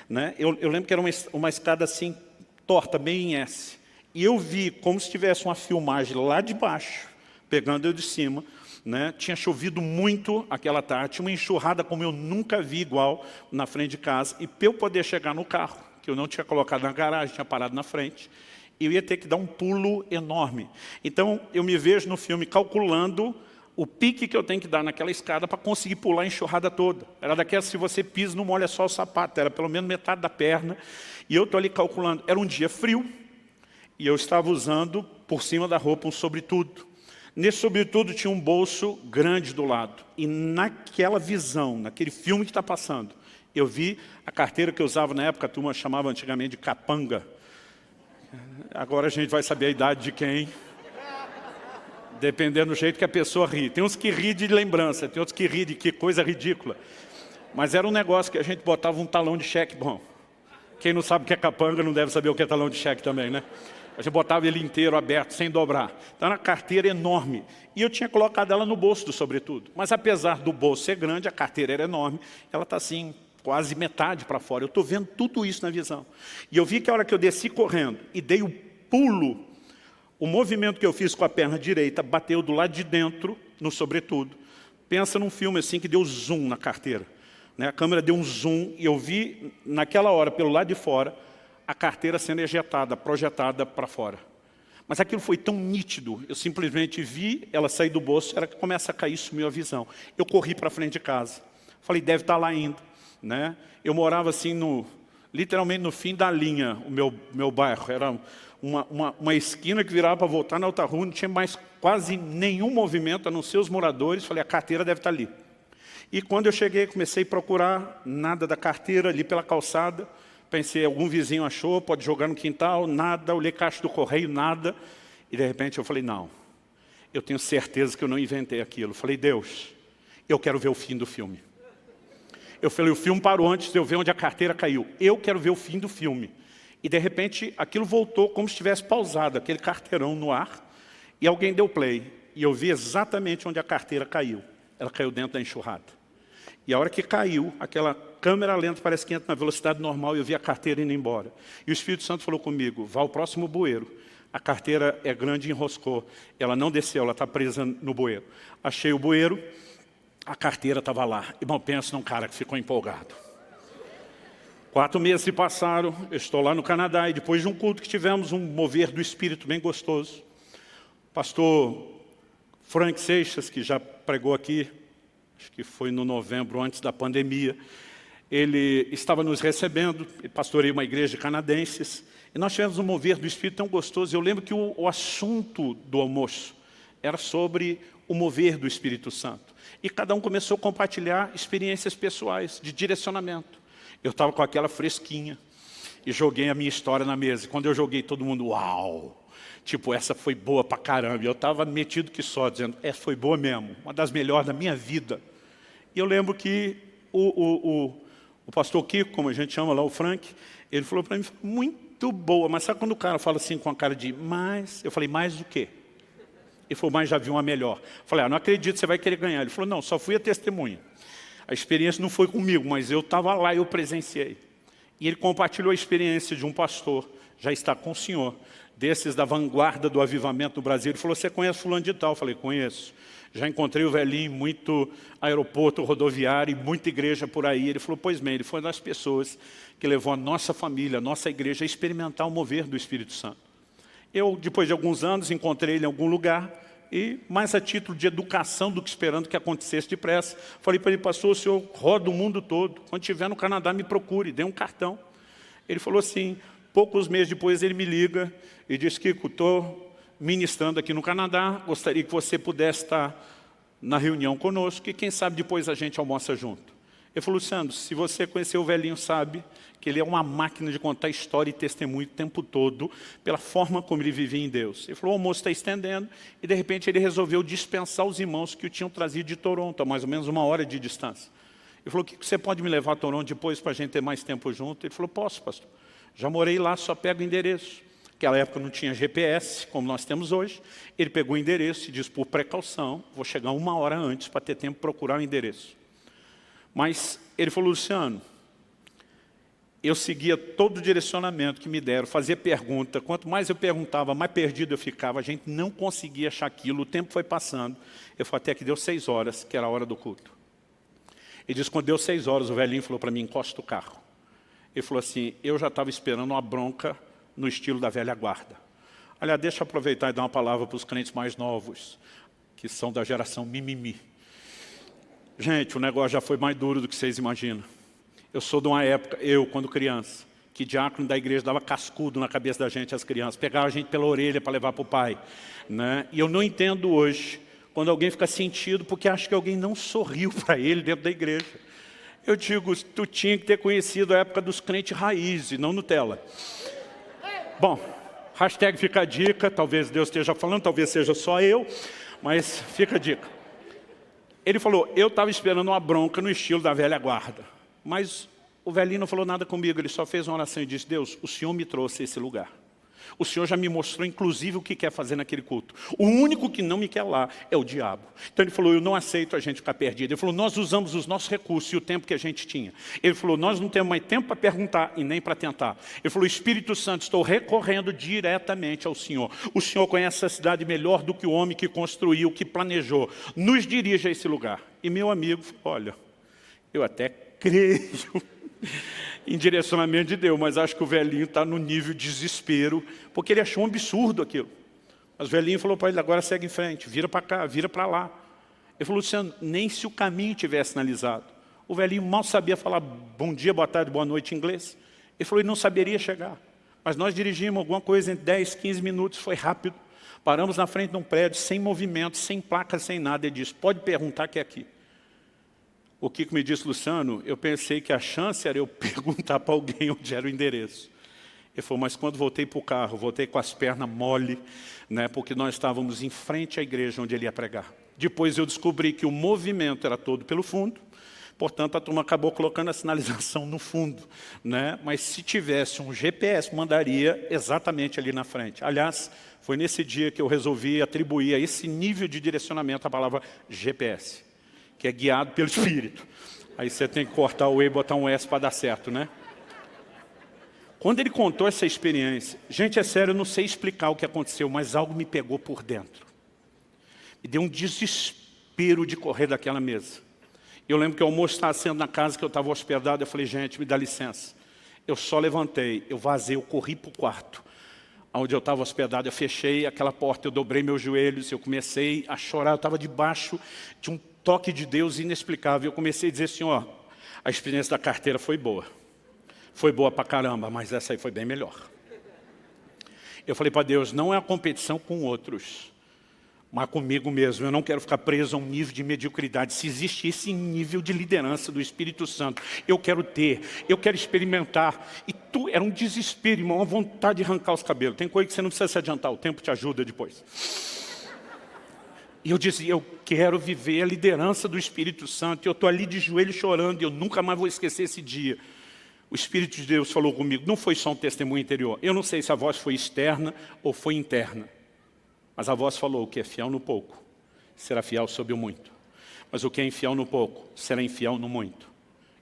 Speaker 1: Né? Eu lembro que era uma escada assim, torta, bem em S. E eu vi como se tivesse uma filmagem lá de baixo, pegando eu de cima. Né? Tinha chovido muito aquela tarde, tinha uma enxurrada como eu nunca vi igual na frente de casa. E para eu poder chegar no carro, que eu não tinha colocado na garagem, tinha parado na frente, eu ia ter que dar um pulo enorme. Então, eu me vejo no filme calculando o pique que eu tenho que dar naquela escada para conseguir pular a enxurrada toda. Era daquelas, se você pisa, não molha só o sapato, era pelo menos metade da perna. E eu estou ali calculando. Era um dia frio, e eu estava usando, por cima da roupa, um sobretudo. Nesse sobretudo tinha um bolso grande do lado. E naquela visão, naquele filme que está passando, eu vi a carteira que eu usava na época, a turma chamava antigamente de capanga. Agora a gente vai saber a idade de quem, dependendo do jeito que a pessoa ri. Tem uns que ri de lembrança, tem outros que ri de que coisa ridícula. Mas era um negócio que a gente botava um talão de cheque. Bom, quem não sabe o que é capanga não deve saber o que é talão de cheque também, né? A gente botava ele inteiro, aberto, sem dobrar. Então era uma carteira enorme. E eu tinha colocado ela no bolso do sobretudo. Mas apesar do bolso ser grande, a carteira era enorme. Ela está assim, quase metade para fora. Eu estou vendo tudo isso na visão. E eu vi que a hora que eu desci correndo e dei o pulo, o movimento que eu fiz com a perna direita bateu do lado de dentro, no sobretudo. Pensa num filme assim que deu zoom na carteira. Né? A câmera deu um zoom e eu vi, naquela hora, pelo lado de fora, a carteira sendo ejetada, projetada para fora. Mas aquilo foi tão nítido, eu simplesmente vi ela sair do bolso, era que começa a cair, sumiu a visão. Eu corri para frente de casa. Falei, deve estar lá ainda. Né? Eu morava assim, literalmente no fim da linha, o meu bairro. Era uma esquina que virava para voltar na outra rua, não tinha mais quase nenhum movimento, a não ser os moradores. Falei, a carteira deve estar ali. E quando eu cheguei, comecei a procurar, nada da carteira ali pela calçada. Pensei, algum vizinho achou, pode jogar no quintal, nada. Olhei caixa do correio, nada. E de repente eu falei, não, eu tenho certeza que eu não inventei aquilo. Falei, Deus, eu quero ver o fim do filme. Eu falei, o filme parou antes de eu ver onde a carteira caiu. Eu quero ver o fim do filme. E de repente aquilo voltou como se tivesse pausado, aquele carteirão no ar. E alguém deu play. E eu vi exatamente onde a carteira caiu. Ela caiu dentro da enxurrada. E a hora que caiu, aquela câmera lenta parece que entra na velocidade normal e eu vi a carteira indo embora. E o Espírito Santo falou comigo, vá ao próximo bueiro. A carteira é grande e enroscou. Ela não desceu, ela está presa no bueiro. Achei o bueiro, a carteira estava lá. Irmão, pensa num cara que ficou empolgado. 4 meses se passaram, eu estou lá no Canadá e depois de um culto que tivemos, um mover do Espírito bem gostoso. Pastor Frank Seixas, que já pregou aqui, acho que foi no novembro, antes da pandemia, ele estava nos recebendo, pastoreia uma igreja de canadenses, e nós tivemos um mover do Espírito tão gostoso. Eu lembro que o assunto do almoço era sobre o mover do Espírito Santo. E cada um começou a compartilhar experiências pessoais, de direcionamento. Eu estava com aquela fresquinha e joguei a minha história na mesa. E quando eu joguei, todo mundo, uau! Tipo, essa foi boa pra caramba. E eu estava metido que só, dizendo, foi boa mesmo, uma das melhores da minha vida. E eu lembro que o pastor Kiko, como a gente chama lá, o Frank, ele falou para mim, muito boa, mas sabe quando o cara fala assim com a cara de mais? Eu falei, mais do quê? Ele falou, mas já vi uma melhor. Eu falei, não acredito, você vai querer ganhar. Ele falou, não, só fui a testemunha. A experiência não foi comigo, mas eu estava lá e eu presenciei. E ele compartilhou a experiência de um pastor, já está com o senhor, desses da vanguarda do avivamento no Brasil. Ele falou, você conhece fulano de tal? Eu falei, conheço. Já encontrei o velhinho, muito aeroporto rodoviário e muita igreja por aí. Ele falou, pois bem, ele foi uma das pessoas que levou a nossa família, a nossa igreja a experimentar o mover do Espírito Santo. Eu, depois de alguns anos, encontrei ele em algum lugar e, mais a título de educação do que esperando que acontecesse depressa, falei para ele, pastor, o senhor roda o mundo todo. Quando estiver no Canadá, me procure, dê um cartão. Ele falou assim, poucos meses depois ele me liga e diz, Kiko, estou ministrando aqui no Canadá, gostaria que você pudesse estar na reunião conosco e quem sabe depois a gente almoça junto. Ele falou, Luciano, se você conhecer o velhinho, sabe que ele é uma máquina de contar história e testemunho o tempo todo, pela forma como ele vivia em Deus. Ele falou, o almoço está estendendo, e de repente ele resolveu dispensar os irmãos que o tinham trazido de Toronto, a mais ou menos 1 hora de distância. Ele falou, que você pode me levar a Toronto depois para a gente ter mais tempo junto? Ele falou, posso, pastor. Já morei lá, só pego o endereço. Naquela época não tinha GPS, como nós temos hoje. Ele pegou o endereço e disse, por precaução, vou chegar 1 hora antes para ter tempo de procurar o endereço. Mas ele falou, Luciano, eu seguia todo o direcionamento que me deram, fazia pergunta. Quanto mais eu perguntava, mais perdido eu ficava. A gente não conseguia achar aquilo, o tempo foi passando. Eu falei, até que deu 6 horas, que era a hora do culto. Ele disse, quando deu 6 horas, o velhinho falou para mim, encosta o carro. Ele falou assim, eu já estava esperando uma bronca no estilo da velha guarda. Aliás, deixa eu aproveitar e dar uma palavra para os crentes mais novos, que são da geração mimimi. Gente, o negócio já foi mais duro do que vocês imaginam. Eu sou de uma época, quando criança, que diácono da igreja dava cascudo na cabeça da gente, as crianças, pegava a gente pela orelha para levar para o pai. Né? E eu não entendo hoje, quando alguém fica sentido, porque acha que alguém não sorriu para ele dentro da igreja. Eu digo, tu tinha que ter conhecido a época dos crentes raiz e não Nutella. Bom, hashtag fica a dica, talvez Deus esteja falando, talvez seja só eu, mas fica a dica. Ele falou, eu estava esperando uma bronca no estilo da velha guarda. Mas o velhinho não falou nada comigo, ele só fez uma oração e disse, Deus, o Senhor me trouxe a esse lugar. O Senhor já me mostrou, inclusive, o que quer fazer naquele culto. O único que não me quer lá é o diabo. Então ele falou, eu não aceito a gente ficar perdido. Ele falou, nós usamos os nossos recursos e o tempo que a gente tinha. Ele falou, nós não temos mais tempo para perguntar e nem para tentar. Ele falou, Espírito Santo, estou recorrendo diretamente ao Senhor. O Senhor conhece a cidade melhor do que o homem que construiu, que planejou. Nos dirige a esse lugar. E meu amigo, olha, eu até creio em direcionamento de Deus, mas acho que o velhinho está no nível de desespero, porque ele achou um absurdo aquilo. Mas o velhinho falou para ele, agora segue em frente, vira para cá, vira para lá. Ele falou, Luciano, nem se o caminho tivesse sinalizado. O velhinho mal sabia falar bom dia, boa tarde, boa noite em inglês. Ele falou, ele não saberia chegar. Mas nós dirigimos alguma coisa em 10, 15 minutos, foi rápido. Paramos na frente de um prédio, sem movimento, sem placa, sem nada. Ele disse, pode perguntar que é aqui. O Kiko me disse, Luciano, eu pensei que a chance era eu perguntar para alguém onde era o endereço. Ele falou, mas quando voltei para o carro, voltei com as pernas mole, né, porque nós estávamos em frente à igreja onde ele ia pregar. Depois eu descobri que o movimento era todo pelo fundo, portanto a turma acabou colocando a sinalização no fundo. Né? Mas se tivesse um GPS, mandaria exatamente ali na frente. Aliás, foi nesse dia que eu resolvi atribuir a esse nível de direcionamento a palavra GPS. Que é guiado pelo Espírito. Aí você tem que cortar o E e botar um S para dar certo, né? Quando ele contou essa experiência, gente, é sério, eu não sei explicar o que aconteceu, mas algo me pegou por dentro. Me deu um desespero de correr daquela mesa. Eu lembro que o almoço estava sendo na casa que eu estava hospedado, eu falei, gente, me dá licença. Eu só levantei, eu vazei, eu corri para o quarto. Onde eu estava hospedado, eu fechei aquela porta, eu dobrei meus joelhos, eu comecei a chorar, eu estava debaixo de um toque de Deus inexplicável. Eu comecei a dizer assim, ó, a experiência da carteira foi boa. Foi boa pra caramba, mas essa aí foi bem melhor. Eu falei para Deus, não é a competição com outros, mas comigo mesmo. Eu não quero ficar preso a um nível de mediocridade. Se existe esse nível de liderança do Espírito Santo, eu quero ter, eu quero experimentar. E era um desespero, irmão, uma vontade de arrancar os cabelos. Tem coisa que você não precisa se adiantar, o tempo te ajuda depois. E eu dizia, eu quero viver a liderança do Espírito Santo. E eu estou ali de joelho chorando e eu nunca mais vou esquecer esse dia. O Espírito de Deus falou comigo, não foi só um testemunho interior. Eu não sei se a voz foi externa ou foi interna. Mas a voz falou, o que é fiel no pouco, será fiel sobre o muito. Mas o que é infiel no pouco, será infiel no muito.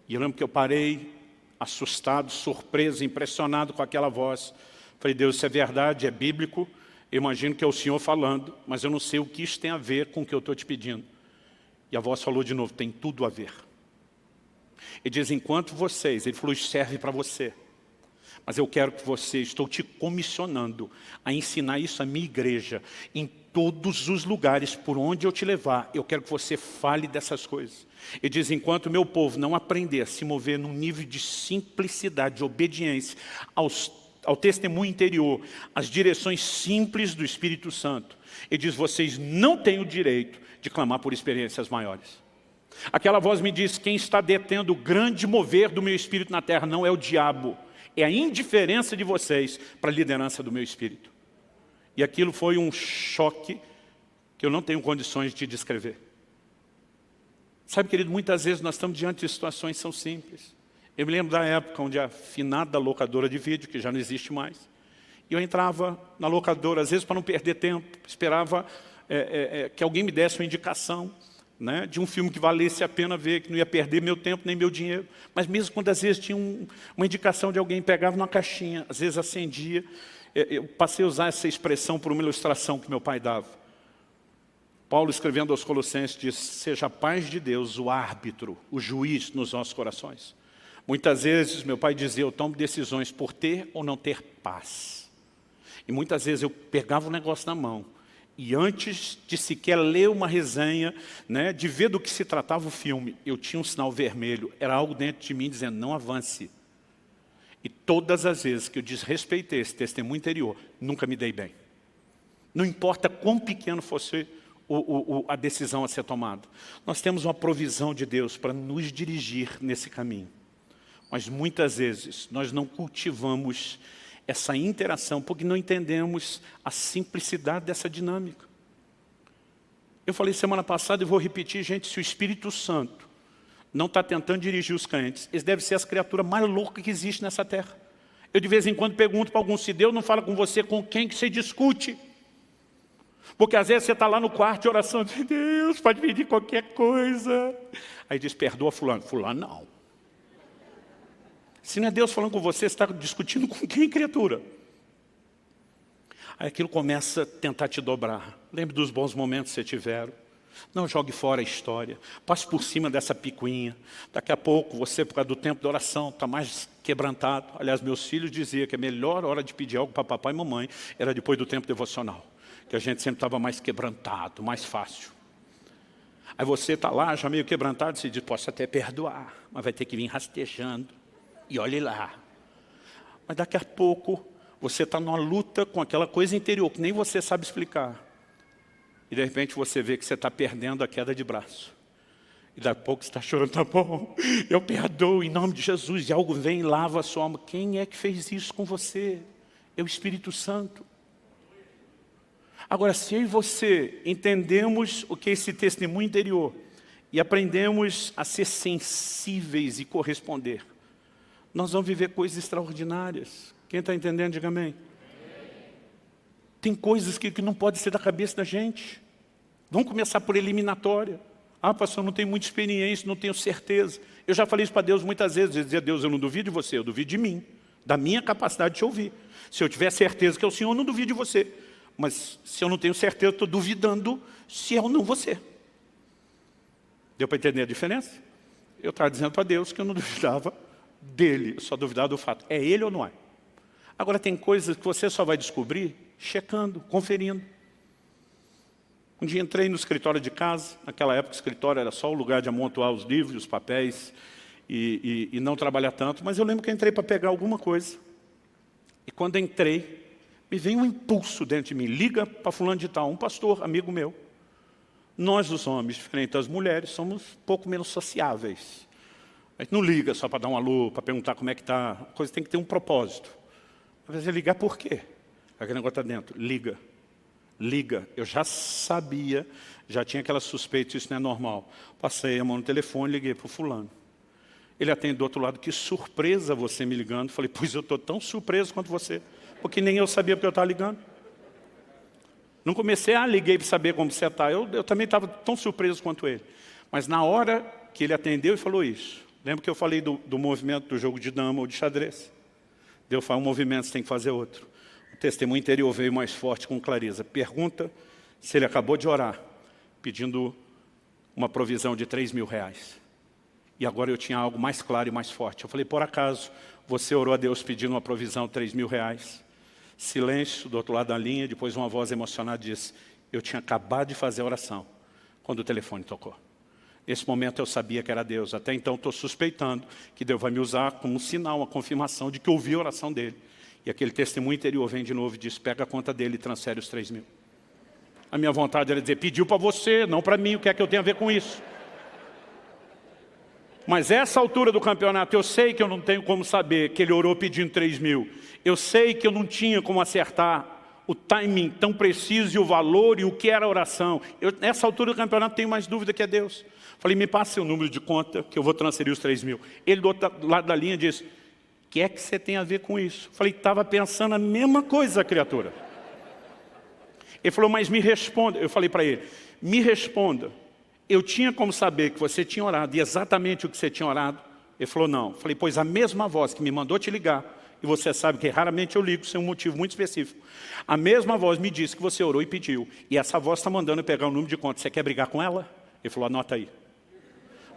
Speaker 1: E eu lembro que eu parei, assustado, surpreso, impressionado com aquela voz. Falei, Deus, isso é verdade, é bíblico. Eu imagino que é o Senhor falando, mas eu não sei o que isso tem a ver com o que eu estou te pedindo. E a voz falou de novo, tem tudo a ver. Ele diz, enquanto vocês, ele falou, isso serve para você. Mas eu quero que você, estou te comissionando a ensinar isso à minha igreja, em todos os lugares por onde eu te levar, eu quero que você fale dessas coisas. Ele diz, enquanto o meu povo não aprender a se mover num nível de simplicidade, de obediência ao testemunho interior, às direções simples do Espírito Santo. Ele diz, vocês não têm o direito de clamar por experiências maiores. Aquela voz me disse, quem está detendo o grande mover do meu espírito na terra não é o diabo, é a indiferença de vocês para a liderança do meu espírito. E aquilo foi um choque que eu não tenho condições de descrever. Sabe, querido, muitas vezes nós estamos diante de situações que são simples. Eu me lembro da época onde a finada locadora de vídeo, que já não existe mais, e eu entrava na locadora, às vezes para não perder tempo, esperava que alguém me desse uma indicação, né, de um filme que valesse a pena ver, que não ia perder meu tempo nem meu dinheiro. Mas mesmo quando às vezes tinha uma indicação de alguém, pegava uma caixinha, às vezes acendia, eu passei a usar essa expressão por uma ilustração que meu pai dava. Paulo, escrevendo aos Colossenses, diz, seja a paz de Deus o árbitro, o juiz nos nossos corações. Muitas vezes meu pai dizia, eu tomo decisões por ter ou não ter paz. E muitas vezes eu pegava o negócio na mão, e antes de sequer ler uma resenha, né, de ver do que se tratava o filme, eu tinha um sinal vermelho, era algo dentro de mim dizendo, não avance. E todas as vezes que eu desrespeitei esse testemunho interior, nunca me dei bem. Não importa quão pequeno fosse a decisão a ser tomada. Nós temos uma provisão de Deus para nos dirigir nesse caminho. Mas muitas vezes nós não cultivamos essa interação porque não entendemos a simplicidade dessa dinâmica. Eu falei semana passada e vou repetir, gente, se o Espírito Santo não está tentando dirigir os crentes, eles devem ser as criaturas mais loucas que existem nessa terra. Eu de vez em quando pergunto para algum, se Deus não fala com você, com quem que você discute? Porque às vezes você está lá no quarto de oração, diz, Deus, pode pedir qualquer coisa. Aí diz, perdoa fulano. Fulano não. Se não é Deus falando com você, você está discutindo com quem, criatura? Aí aquilo começa a tentar te dobrar. Lembre dos bons momentos que você tiveram. Não jogue fora a história. Passe por cima dessa picuinha. Daqui a pouco, você, por causa do tempo de oração, está mais quebrantado. Aliás, meus filhos diziam que a melhor hora de pedir algo para papai e mamãe era depois do tempo devocional. Que a gente sempre estava mais quebrantado, mais fácil. Aí você está lá, já meio quebrantado, você diz, posso até perdoar, mas vai ter que vir rastejando. E olhe lá. Mas daqui a pouco, você está numa luta com aquela coisa interior, que nem você sabe explicar. E de repente você vê que você está perdendo a queda de braço. E daqui a pouco você está chorando, tá bom, eu perdoo em nome de Jesus. E algo vem e lava a sua alma. Quem é que fez isso com você? É o Espírito Santo. Agora, se eu e você entendemos o que é esse testemunho interior e aprendemos a ser sensíveis e corresponder, nós vamos viver coisas extraordinárias. Quem está entendendo, diga amém. Tem coisas que não podem ser da cabeça da gente. Vamos começar por eliminatória. Ah, pastor, não tenho muita experiência, não tenho certeza. Eu já falei isso para Deus muitas vezes. Eu dizia, Deus, eu não duvido de você, eu duvido de mim, da minha capacidade de te ouvir. Se eu tiver certeza que é o Senhor, eu não duvido de você. Mas se eu não tenho certeza, eu estou duvidando se é ou não você. Deu para entender a diferença? Eu estava dizendo para Deus que eu não duvidava dele, eu só duvidava do fato. É ele ou não é? Agora tem coisas que você só vai descobrir checando, conferindo. Um dia entrei no escritório de casa, naquela época o escritório era só o lugar de amontoar os livros, os papéis e não trabalhar tanto, mas eu lembro que eu entrei para pegar alguma coisa. E quando entrei, me veio um impulso dentro de mim, liga para fulano de tal, um pastor, amigo meu. Nós, os homens, diferente das mulheres, somos um pouco menos sociáveis. A gente não liga só para dar um alô, para perguntar como é que está. A coisa tem que ter um propósito. Às vezes ligar por quê? Aquele negócio está dentro. Liga. Liga. Eu já sabia, já tinha aquela suspeita, isso não é normal. Passei a mão no telefone, liguei para o fulano. Ele atende do outro lado, que surpresa você me ligando. Falei, pois eu estou tão surpreso quanto você. Porque nem eu sabia porque eu estava ligando. Não comecei, liguei para saber como você está. Eu também estava tão surpreso quanto ele. Mas na hora que ele atendeu e falou isso, lembra que eu falei do movimento do jogo de dama ou de xadrez? Deus faz um movimento, você tem que fazer outro. O testemunho interior veio mais forte com clareza. Pergunta se ele acabou de orar, pedindo uma provisão de 3 mil reais. E agora eu tinha algo mais claro e mais forte. Eu falei, por acaso, você orou a Deus pedindo uma provisão de 3 mil reais? Silêncio do outro lado da linha, depois uma voz emocionada disse, eu tinha acabado de fazer a oração, quando o telefone tocou. Nesse momento eu sabia que era Deus. Até então estou suspeitando que Deus vai me usar como um sinal, uma confirmação de que ouvi a oração dele. E aquele testemunho interior vem de novo e diz, pega a conta dele e transfere os 3 mil. A minha vontade era dizer, pediu para você, não para mim, o que é que eu tenho a ver com isso? Mas essa altura do campeonato, eu sei que eu não tenho como saber que ele orou pedindo 3.000. Eu sei que eu não tinha como acertar o timing tão preciso e o valor e o que era a oração. Nessa altura do campeonato, tenho mais dúvida que é Deus. Falei, me passa seu número de conta que eu vou transferir os 3.000. Ele do outro lado da linha disse, o que é que você tem a ver com isso? Falei, estava pensando a mesma coisa, criatura. Ele falou, mas me responda. Eu falei para ele, me responda. Eu tinha como saber que você tinha orado e exatamente o que você tinha orado? Ele falou, não. Falei, pois a mesma voz que me mandou te ligar, e você sabe que raramente eu ligo sem um motivo muito específico. A mesma voz me disse que você orou e pediu. E essa voz está mandando eu pegar o número de conta. Você quer brigar com ela? Ele falou, anota aí.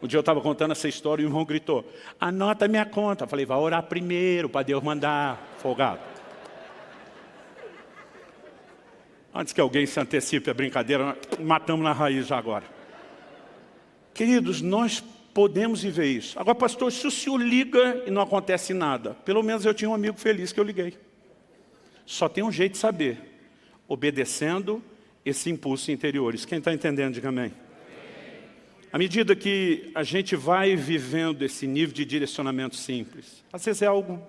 Speaker 1: Um dia eu estava contando essa história e o irmão gritou, anota minha conta. Eu falei, vai orar primeiro para Deus mandar, folgado. Antes que alguém se antecipe a brincadeira, matamos na raiz já agora. Queridos, nós podemos viver isso. Agora, pastor, se o senhor liga e não acontece nada, pelo menos eu tinha um amigo feliz que eu liguei. Só tem um jeito de saber, obedecendo esse impulso interiores. Quem está entendendo, diga amém. À medida que a gente vai vivendo esse nível de direcionamento simples, às vezes é algo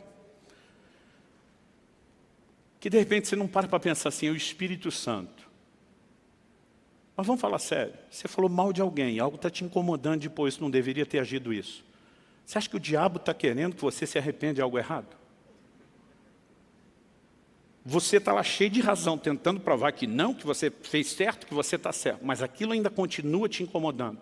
Speaker 1: que de repente você não para pensar assim, é o Espírito Santo. Mas vamos falar sério, você falou mal de alguém, algo está te incomodando depois, não deveria ter agido isso. Você acha que o diabo está querendo que você se arrependa de algo errado? Você está lá cheio de razão, tentando provar que não, que você fez certo, que você está certo, mas aquilo ainda continua te incomodando.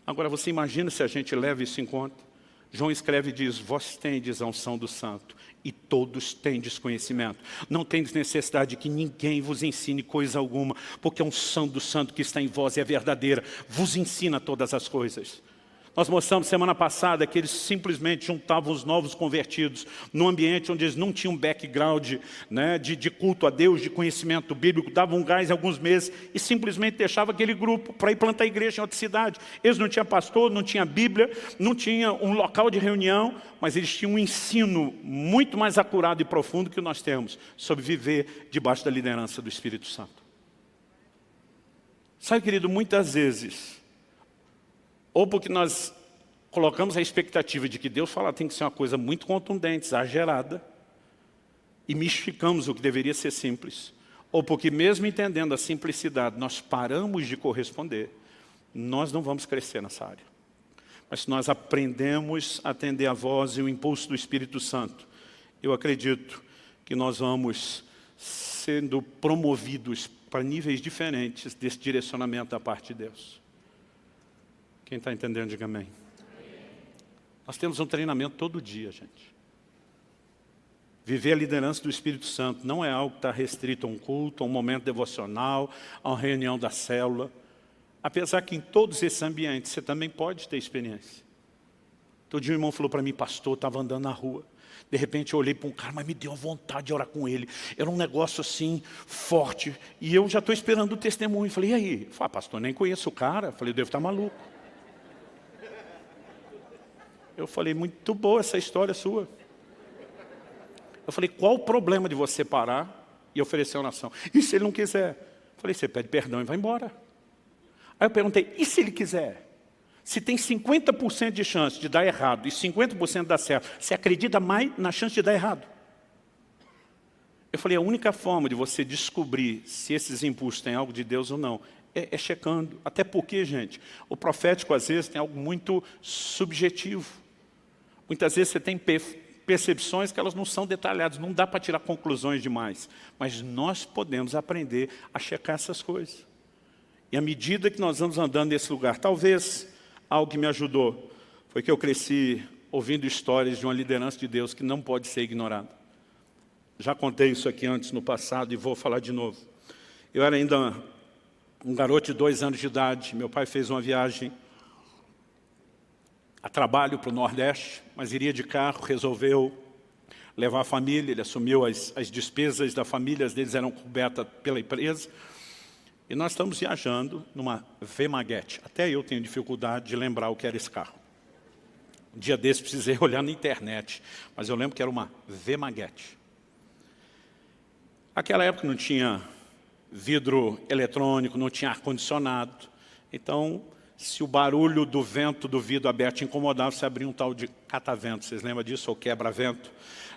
Speaker 1: Agora você imagina se a gente leva isso em conta. João escreve e diz, vós tendes a unção do santo e todos tendes conhecimento. Não tendes necessidade de que ninguém vos ensine coisa alguma, porque a unção do santo que está em vós é verdadeira, vos ensina todas as coisas. Nós mostramos semana passada que eles simplesmente juntavam os novos convertidos num ambiente onde eles não tinham background, né, de culto a Deus, de conhecimento bíblico, davam um gás em alguns meses e simplesmente deixavam aquele grupo para ir plantar igreja em outra cidade. Eles não tinham pastor, não tinham Bíblia, não tinham um local de reunião, mas eles tinham um ensino muito mais acurado e profundo que nós temos sobre viver debaixo da liderança do Espírito Santo. Sabe, querido, muitas vezes, ou porque nós colocamos a expectativa de que Deus fala tem que ser uma coisa muito contundente, exagerada, e mistificamos o que deveria ser simples, ou porque mesmo entendendo a simplicidade, nós paramos de corresponder, nós não vamos crescer nessa área. Mas se nós aprendemos a atender a voz e o impulso do Espírito Santo, eu acredito que nós vamos sendo promovidos para níveis diferentes desse direcionamento da parte de Deus. Quem está entendendo, diga amém. Nós temos um treinamento todo dia, gente. Viver a liderança do Espírito Santo não é algo que está restrito a um culto, a um momento devocional, a uma reunião da célula. Apesar que em todos esses ambientes você também pode ter experiência. Todo dia um irmão falou para mim, pastor, estava andando na rua. De repente eu olhei para um cara, mas me deu vontade de orar com ele. Era um negócio assim, forte. E eu já estou esperando o testemunho. Falei, e aí? Ele falou, pastor, nem conheço o cara. Falei, eu devo estar maluco. Eu falei, muito boa essa história sua. Eu falei, qual o problema de você parar e oferecer uma oração? E se ele não quiser? Eu falei, você pede perdão e vai embora. Aí eu perguntei, e se ele quiser? Se tem 50% de chance de dar errado e 50% dar certo, você acredita mais na chance de dar errado? Eu falei, a única forma de você descobrir se esses impulsos têm algo de Deus ou não, é checando. Até porque, gente, o profético às vezes tem algo muito subjetivo. Muitas vezes você tem percepções que elas não são detalhadas, não dá para tirar conclusões demais. Mas nós podemos aprender a checar essas coisas. E à medida que nós vamos andando nesse lugar, talvez algo que me ajudou foi que eu cresci ouvindo histórias de uma liderança de Deus que não pode ser ignorada. Já contei isso aqui antes no passado e vou falar de novo. Eu era ainda um garoto de 2 anos de idade, meu pai fez uma viagem a trabalho para o Nordeste, mas iria de carro, resolveu levar a família, ele assumiu as despesas da família, as deles eram cobertas pela empresa, e nós estamos viajando numa V-Maguete. Até eu tenho dificuldade de lembrar o que era esse carro. Um dia desse precisei olhar na internet, mas eu lembro que era uma V-Maguete. Naquela época não tinha vidro eletrônico, não tinha ar-condicionado, então Se o barulho do vento do vidro aberto incomodava, você abria um tal de catavento. Vocês lembram disso? Ou quebra-vento,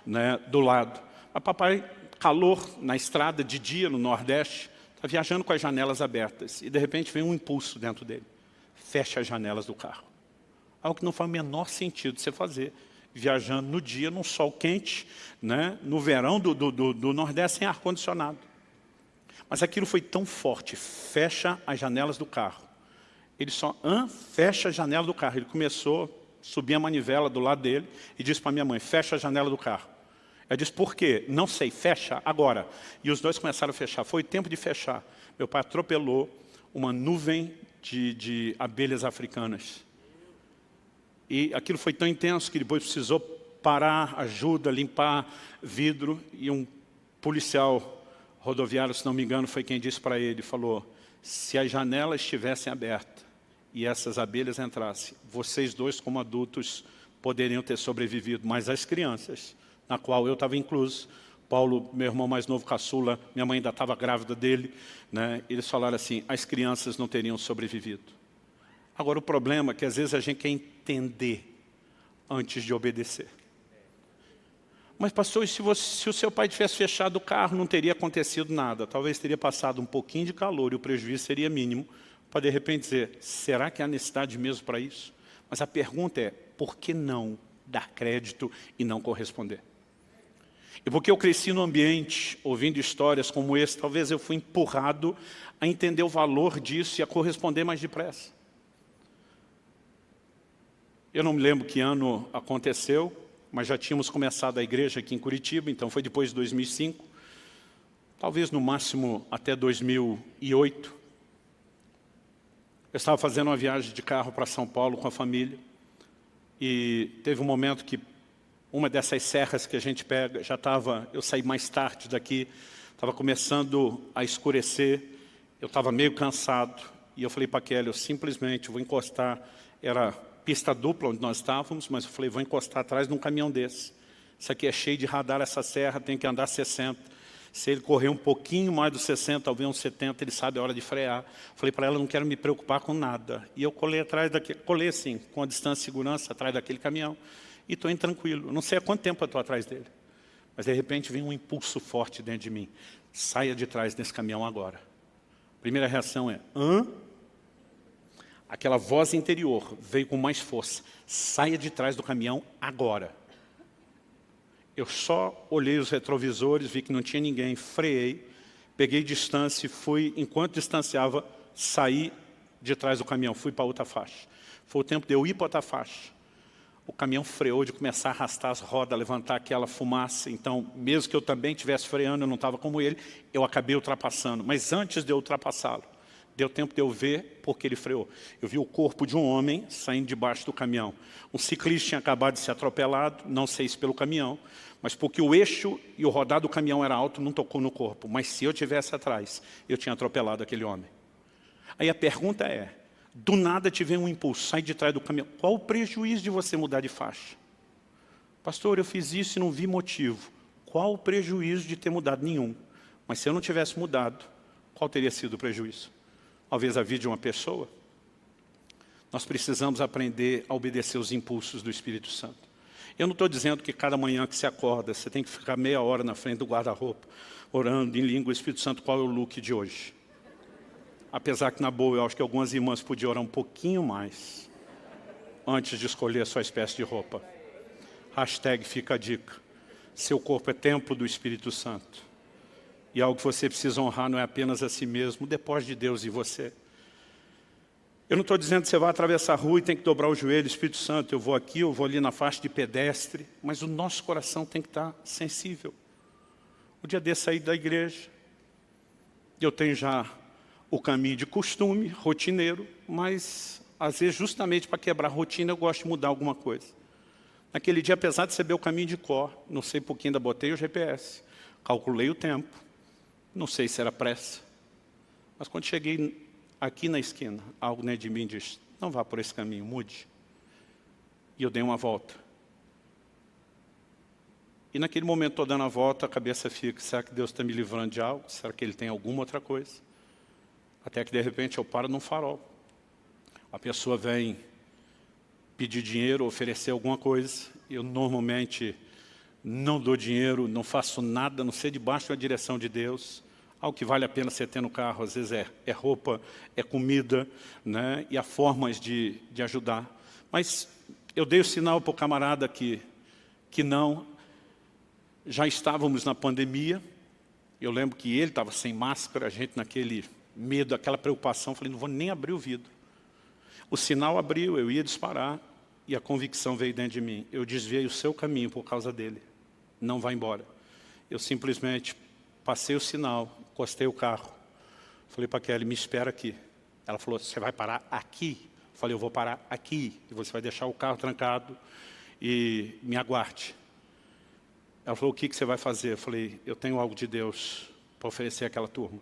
Speaker 1: né, do lado. Mas papai, calor na estrada de dia no Nordeste, está viajando com as janelas abertas. E de repente vem um impulso dentro dele. Fecha as janelas do carro. Algo que não faz o menor sentido você fazer. Viajando no dia, num sol quente, né, no verão do Nordeste, sem ar-condicionado. Mas aquilo foi tão forte. Fecha as janelas do carro. Ele só fecha a janela do carro. Ele começou a subir a manivela do lado dele e disse para minha mãe, fecha a janela do carro. Ela disse, por quê? Não sei, fecha agora. E os dois começaram a fechar. Foi tempo de fechar. Meu pai atropelou uma nuvem de abelhas africanas. E aquilo foi tão intenso que depois precisou parar, ajuda, limpar vidro. E um policial rodoviário, se não me engano, foi quem disse para ele, falou, se as janelas estivessem abertas e essas abelhas entrassem, vocês dois, como adultos, poderiam ter sobrevivido, mas as crianças, na qual eu estava incluso, Paulo, meu irmão mais novo, caçula, minha mãe ainda estava grávida dele, né? Eles falaram assim, as crianças não teriam sobrevivido. Agora, o problema é que às vezes a gente quer entender antes de obedecer. Mas pastor, se o seu pai tivesse fechado o carro, não teria acontecido nada. Talvez teria passado um pouquinho de calor e o prejuízo seria mínimo, para de repente dizer, será que há necessidade mesmo para isso? Mas a pergunta é, por que não dar crédito e não corresponder? E porque eu cresci no ambiente, ouvindo histórias como esse, talvez eu fui empurrado a entender o valor disso e a corresponder mais depressa. Eu não me lembro que ano aconteceu, mas já tínhamos começado a igreja aqui em Curitiba, então foi depois de 2005, talvez no máximo até 2008. Eu estava fazendo uma viagem de carro para São Paulo com a família, e teve um momento que uma dessas serras que a gente pega, eu saí mais tarde daqui, estava começando a escurecer, eu estava meio cansado, e eu falei para a Kelly, eu simplesmente vou encostar, era pista dupla onde nós estávamos, mas eu falei, vou encostar atrás de um caminhão desse. Isso aqui é cheio de radar, essa serra, tem que andar 60. Se ele correr um pouquinho mais dos 60, talvez uns 70, ele sabe a hora de frear. Falei para ela, não quero me preocupar com nada. E eu colei assim, com a distância de segurança, atrás daquele caminhão. E estou indo tranquilo. Eu não sei há quanto tempo eu estou atrás dele. Mas de repente vem um impulso forte dentro de mim. Saia de trás desse caminhão agora. A primeira reação é, hã? Aquela voz interior veio com mais força. Saia de trás do caminhão agora. Eu só olhei os retrovisores, vi que não tinha ninguém, freiei, peguei distância e fui, enquanto distanciava, saí de trás do caminhão, fui para outra faixa. Foi o tempo de eu ir para outra faixa. O caminhão freou de começar a arrastar as rodas, levantar aquela fumaça. Então, mesmo que eu também estivesse freando, eu não estava como ele, eu acabei ultrapassando. Mas antes de eu ultrapassá-lo, deu tempo de eu ver porque ele freou. Eu vi o corpo de um homem saindo debaixo do caminhão. Um ciclista tinha acabado de ser atropelado, não sei se pelo caminhão, mas porque o eixo e o rodar do caminhão era alto, não tocou no corpo. Mas se eu tivesse atrás, eu tinha atropelado aquele homem. Aí a pergunta é, do nada te vem um impulso, sai de trás do caminhão. Qual o prejuízo de você mudar de faixa? Pastor, eu fiz isso e não vi motivo. Qual o prejuízo de ter mudado? Nenhum. Mas se eu não tivesse mudado, qual teria sido o prejuízo? Talvez a vida de uma pessoa. Nós precisamos aprender a obedecer os impulsos do Espírito Santo. Eu não estou dizendo que cada manhã que você acorda, você tem que ficar meia hora na frente do guarda-roupa, orando em língua, Espírito Santo, qual é o look de hoje? Apesar que, na boa, eu acho que algumas irmãs podiam orar um pouquinho mais antes de escolher a sua espécie de roupa. Hashtag fica a dica. Seu corpo é templo do Espírito Santo. E algo que você precisa honrar não é apenas a si mesmo, o depósito de Deus em você. Eu não estou dizendo que você vai atravessar a rua e tem que dobrar o joelho, Espírito Santo, eu vou aqui, eu vou ali na faixa de pedestre, mas o nosso coração tem que estar sensível. O dia desse saí da igreja, eu tenho já o caminho de costume, rotineiro, mas às vezes justamente para quebrar a rotina eu gosto de mudar alguma coisa. Naquele dia, apesar de saber o caminho de cor, não sei por que ainda botei o GPS, calculei o tempo, não sei se era pressa, mas quando cheguei aqui na esquina, algo dentro de mim disse, não vá por esse caminho, mude. E eu dei uma volta. E naquele momento, estou dando a volta, a cabeça fica, será que Deus está me livrando de algo? Será que Ele tem alguma outra coisa? Até que de repente eu paro num farol. A pessoa vem pedir dinheiro, oferecer alguma coisa. Eu normalmente não dou dinheiro, não faço nada, a não ser debaixo da direção de Deus. Algo que vale a pena você ter no carro, às vezes é roupa, é comida, né? E há formas de ajudar. Mas eu dei o sinal para o camarada que não. Já estávamos na pandemia. Eu lembro que ele estava sem máscara, a gente naquele medo, aquela preocupação. Falei, não vou nem abrir o vidro. O sinal abriu, eu ia disparar e a convicção veio dentro de mim. Eu desviei o seu caminho por causa dele. Não vá embora. Eu simplesmente passei o sinal, encostei o carro. Falei para a Kelly, me espera aqui. Ela falou, você vai parar aqui? Eu falei, eu vou parar aqui. E você vai deixar o carro trancado e me aguarde. Ela falou, o que você vai fazer? Eu falei, eu tenho algo de Deus para oferecer àquela turma.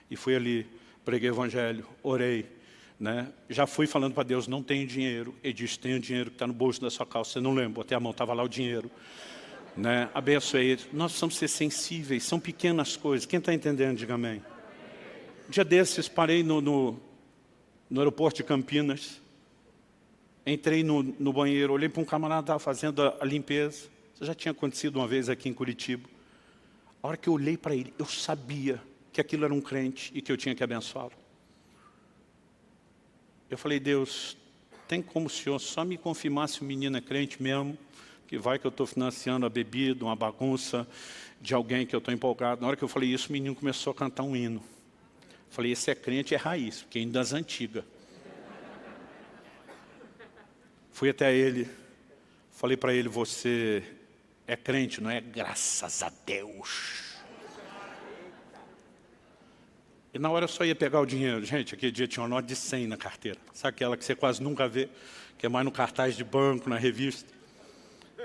Speaker 1: E fui ali, preguei o evangelho, orei. Né? Já fui falando para Deus, não tenho dinheiro. Ele disse, tenho dinheiro que está no bolso da sua calça. Você não lembra, botei a mão, estava lá o dinheiro. Né? Abençoei ele. Nós precisamos ser sensíveis, são pequenas coisas. Quem está entendendo, diga amém. Um dia desses, parei no aeroporto de Campinas. Entrei no banheiro, olhei para um camarada que estava fazendo a limpeza. Isso já tinha acontecido uma vez aqui em Curitiba. A hora que eu olhei para ele, eu sabia que aquilo era um crente e que eu tinha que abençoá-lo. Eu falei, Deus, tem como o Senhor só me confirmar se o menino é crente mesmo, que vai que eu estou financiando a bebida, uma bagunça de alguém que eu estou empolgado. Na hora que eu falei isso, o menino começou a cantar um hino. Eu falei, esse é crente, é raiz, porque é hino das antigas. Fui até ele, falei para ele, você é crente, não é? Graças a Deus. E na hora eu só ia pegar o dinheiro. Gente, aquele dia tinha uma nota de 100 na carteira. Sabe aquela que você quase nunca vê, que é mais no cartaz de banco, na revista?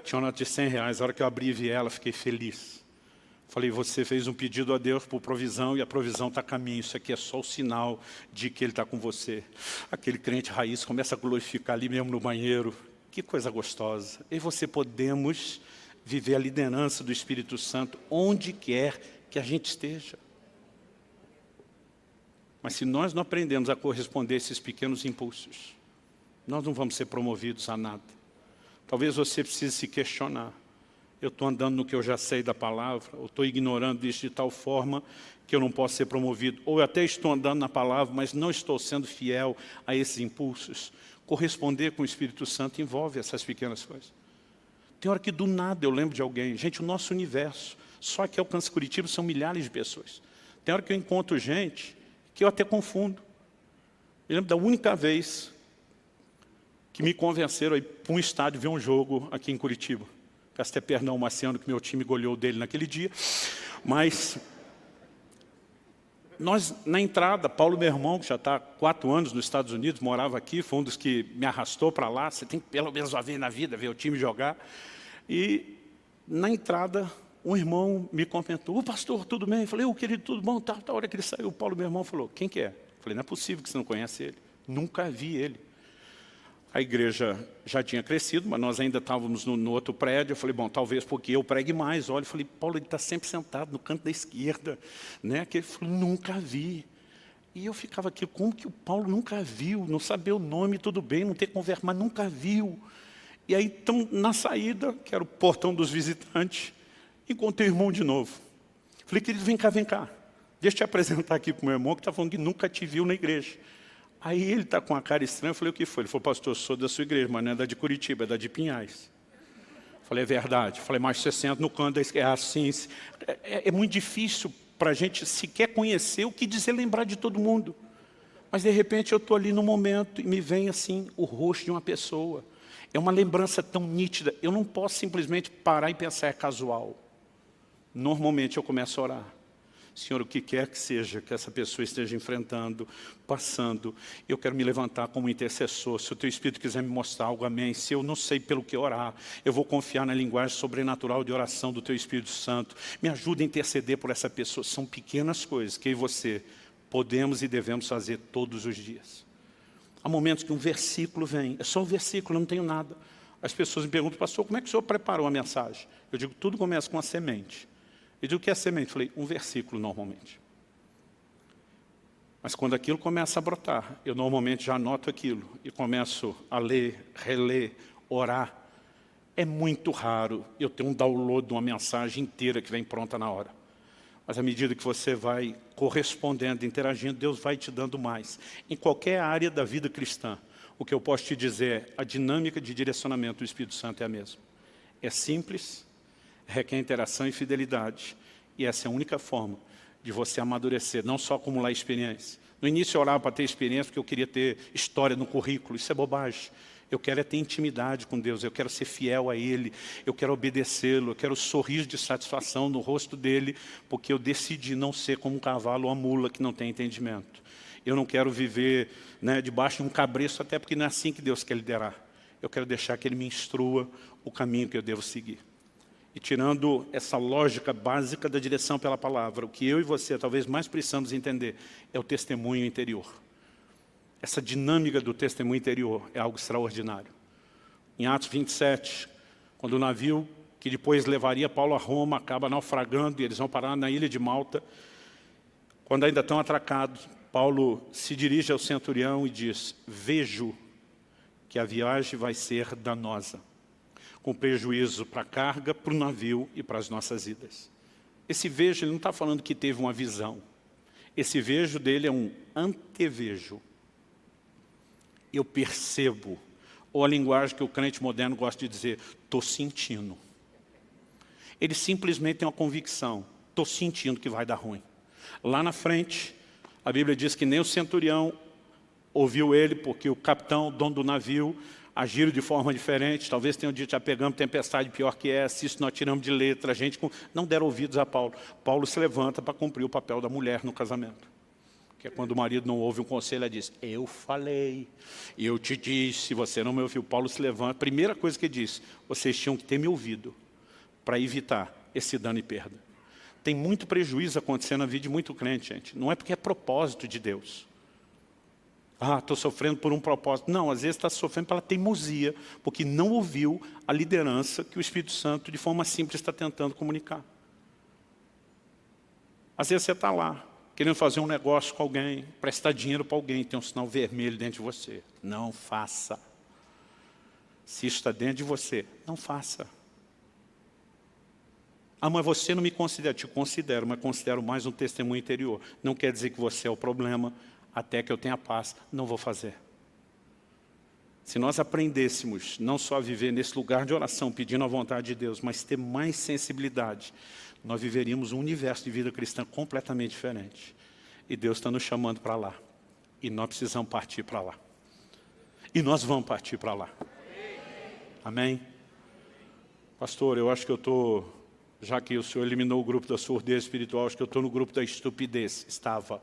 Speaker 1: Tinha uma nota de 100 reais. A hora que eu abri e vi ela, fiquei feliz. Falei, você fez um pedido a Deus por provisão e a provisão está a caminho. Isso aqui é só o sinal de que Ele está com você. Aquele crente raiz começa a glorificar ali mesmo no banheiro. Que coisa gostosa. E você podemos viver a liderança do Espírito Santo onde quer que a gente esteja. Mas se nós não aprendemos a corresponder a esses pequenos impulsos, nós não vamos ser promovidos a nada. Talvez você precise se questionar. Eu estou andando no que eu já sei da palavra, ou estou ignorando isso de tal forma que eu não posso ser promovido. Ou eu até estou andando na palavra, mas não estou sendo fiel a esses impulsos. Corresponder com o Espírito Santo envolve essas pequenas coisas. Tem hora que do nada eu lembro de alguém. Gente, o nosso universo, só que Alcance Curitiba são milhares de pessoas. Tem hora que eu encontro gente que eu até confundo. Eu lembro da única vez que me convenceram a ir para um estádio ver um jogo aqui em Curitiba. Peço até perdão, Marciano, que meu time goleou dele naquele dia. Mas nós, na entrada, Paulo, meu irmão, que já está há 4 anos nos Estados Unidos, morava aqui, foi um dos que me arrastou para lá. Você tem que pelo menos uma vez na vida ver o time jogar. E na entrada, um irmão me comentou, pastor, tudo bem? Eu falei, querido, tudo bom? Tá. A hora que ele saiu, o Paulo, meu irmão, falou, quem que é? Eu falei, não é possível que você não conhece ele. Nunca vi ele. A igreja já tinha crescido, mas nós ainda estávamos no outro prédio. Eu falei, bom, talvez porque eu pregue mais. Olha, eu falei, Paulo, ele está sempre sentado no canto da esquerda. Né? Que ele falou, nunca vi. E eu ficava aqui, como que o Paulo nunca viu? Não saber o nome, tudo bem, não ter conversa, mas nunca viu. E aí, então, na saída, que era o portão dos visitantes, encontrei o irmão de novo. Falei, querido, vem cá. Deixa eu te apresentar aqui para o meu irmão, que está falando que nunca te viu na igreja. Aí ele está com a cara estranha, eu falei, o que foi? Ele falou, pastor, eu sou da sua igreja, mas não é da de Curitiba, é da de Pinhais. Eu falei, é verdade. Eu falei, mas você senta no canto da esquerda. Assim, é muito difícil para a gente sequer conhecer o que dizer, lembrar de todo mundo. Mas de repente eu estou ali no momento e me vem assim o rosto de uma pessoa. É uma lembrança tão nítida, eu não posso simplesmente parar e pensar, é casual. Normalmente eu começo a orar. Senhor, o que quer que seja que essa pessoa esteja enfrentando, passando, eu quero me levantar como intercessor. Se o teu Espírito quiser me mostrar algo, amém. Se eu não sei pelo que orar, eu vou confiar na linguagem sobrenatural de oração do teu Espírito Santo. Me ajuda a interceder por essa pessoa. São pequenas coisas que eu e você podemos e devemos fazer todos os dias. Há momentos que um versículo vem, é só um versículo, eu não tenho nada. As pessoas me perguntam, pastor, como é que o senhor preparou a mensagem? Eu digo, tudo começa com a semente. Eu digo, o que é semente? Eu falei, um versículo normalmente. Mas quando aquilo começa a brotar, eu normalmente já anoto aquilo e começo a ler, reler, orar. É muito raro eu ter um download de uma mensagem inteira que vem pronta na hora. Mas à medida que você vai correspondendo, interagindo, Deus vai te dando mais. Em qualquer área da vida cristã, o que eu posso te dizer é, a dinâmica de direcionamento do Espírito Santo é a mesma. É simples, requer interação e fidelidade. E essa é a única forma de você amadurecer, não só acumular experiência. No início eu orava para ter experiência porque eu queria ter história no currículo. Isso é bobagem. Eu quero é ter intimidade com Deus, eu quero ser fiel a Ele, eu quero obedecê-lo, eu quero o sorriso de satisfação no rosto dEle, porque eu decidi não ser como um cavalo ou uma mula que não tem entendimento. Eu não quero viver debaixo de um cabresto, até porque não é assim que Deus quer liderar. Eu quero deixar que Ele me instrua o caminho que eu devo seguir. E tirando essa lógica básica da direção pela palavra, o que eu e você talvez mais precisamos entender é o testemunho interior. Essa dinâmica do testemunho interior é algo extraordinário. Em Atos 27, quando o navio que depois levaria Paulo a Roma acaba naufragando e eles vão parar na ilha de Malta, quando ainda estão atracados, Paulo se dirige ao centurião e diz: vejo que a viagem vai ser danosa, com prejuízo para a carga, para o navio e para as nossas vidas. Esse vejo, ele não está falando que teve uma visão. Esse vejo dele é um antevejo. Eu percebo, ou a linguagem que o crente moderno gosta de dizer, estou sentindo. Ele simplesmente tem uma convicção, estou sentindo que vai dar ruim. Lá na frente, a Bíblia diz que nem o centurião ouviu ele, porque o capitão, o dono do navio, agiram de forma diferente. Talvez tenham dito, já pegamos tempestade pior que essa, isso nós tiramos de letra. A gente não deram ouvidos a Paulo. Paulo se levanta para cumprir o papel da mulher no casamento. Que é quando o marido não ouve um conselho, ela diz, eu falei, eu te disse, você não me ouviu. Paulo se levanta, a primeira coisa que ele diz, vocês tinham que ter me ouvido para evitar esse dano e perda. Tem muito prejuízo acontecendo na vida de muito crente, gente. Não é porque é propósito de Deus. Ah, estou sofrendo por um propósito. Não, às vezes está sofrendo pela teimosia, porque não ouviu a liderança que o Espírito Santo, de forma simples, está tentando comunicar. Às vezes você está lá, querendo fazer um negócio com alguém, prestar dinheiro para alguém, tem um sinal vermelho dentro de você. Não faça. Se isso está dentro de você, não faça. Ah, mas você não me considera. Te considero, mas considero mais um testemunho interior. Não quer dizer que você é o problema, até que eu tenha paz, não vou fazer. Se nós aprendêssemos não só a viver nesse lugar de oração, pedindo a vontade de Deus, mas ter mais sensibilidade, nós viveríamos um universo de vida cristã completamente diferente. E Deus está nos chamando para lá. E nós precisamos partir para lá. E nós vamos partir para lá. Amém? Pastor, eu acho que eu estou, já que o senhor eliminou o grupo da surdez espiritual, acho que eu estou no grupo da estupidez. Estava.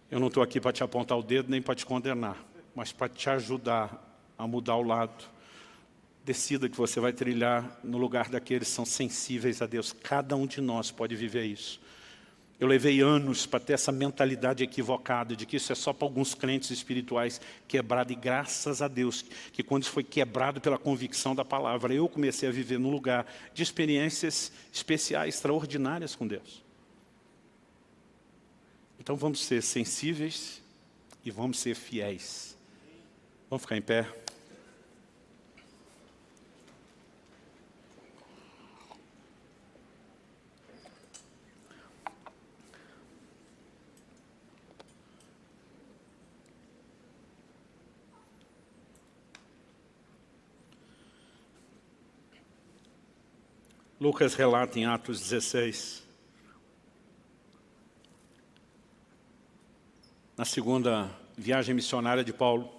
Speaker 1: Eu não estou aqui para te apontar o dedo, nem para te condenar, mas para te ajudar a mudar o lado. Decida que você vai trilhar no lugar daqueles que são sensíveis a Deus. Cada um de nós pode viver isso. Eu levei anos para ter essa mentalidade equivocada de que isso é só para alguns crentes espirituais quebrado. E graças a Deus, que quando isso foi quebrado pela convicção da palavra, eu comecei a viver num lugar de experiências especiais, extraordinárias com Deus. Então vamos ser sensíveis e vamos ser fiéis. Vamos ficar em pé? Lucas relata em Atos 16, na segunda viagem missionária de Paulo,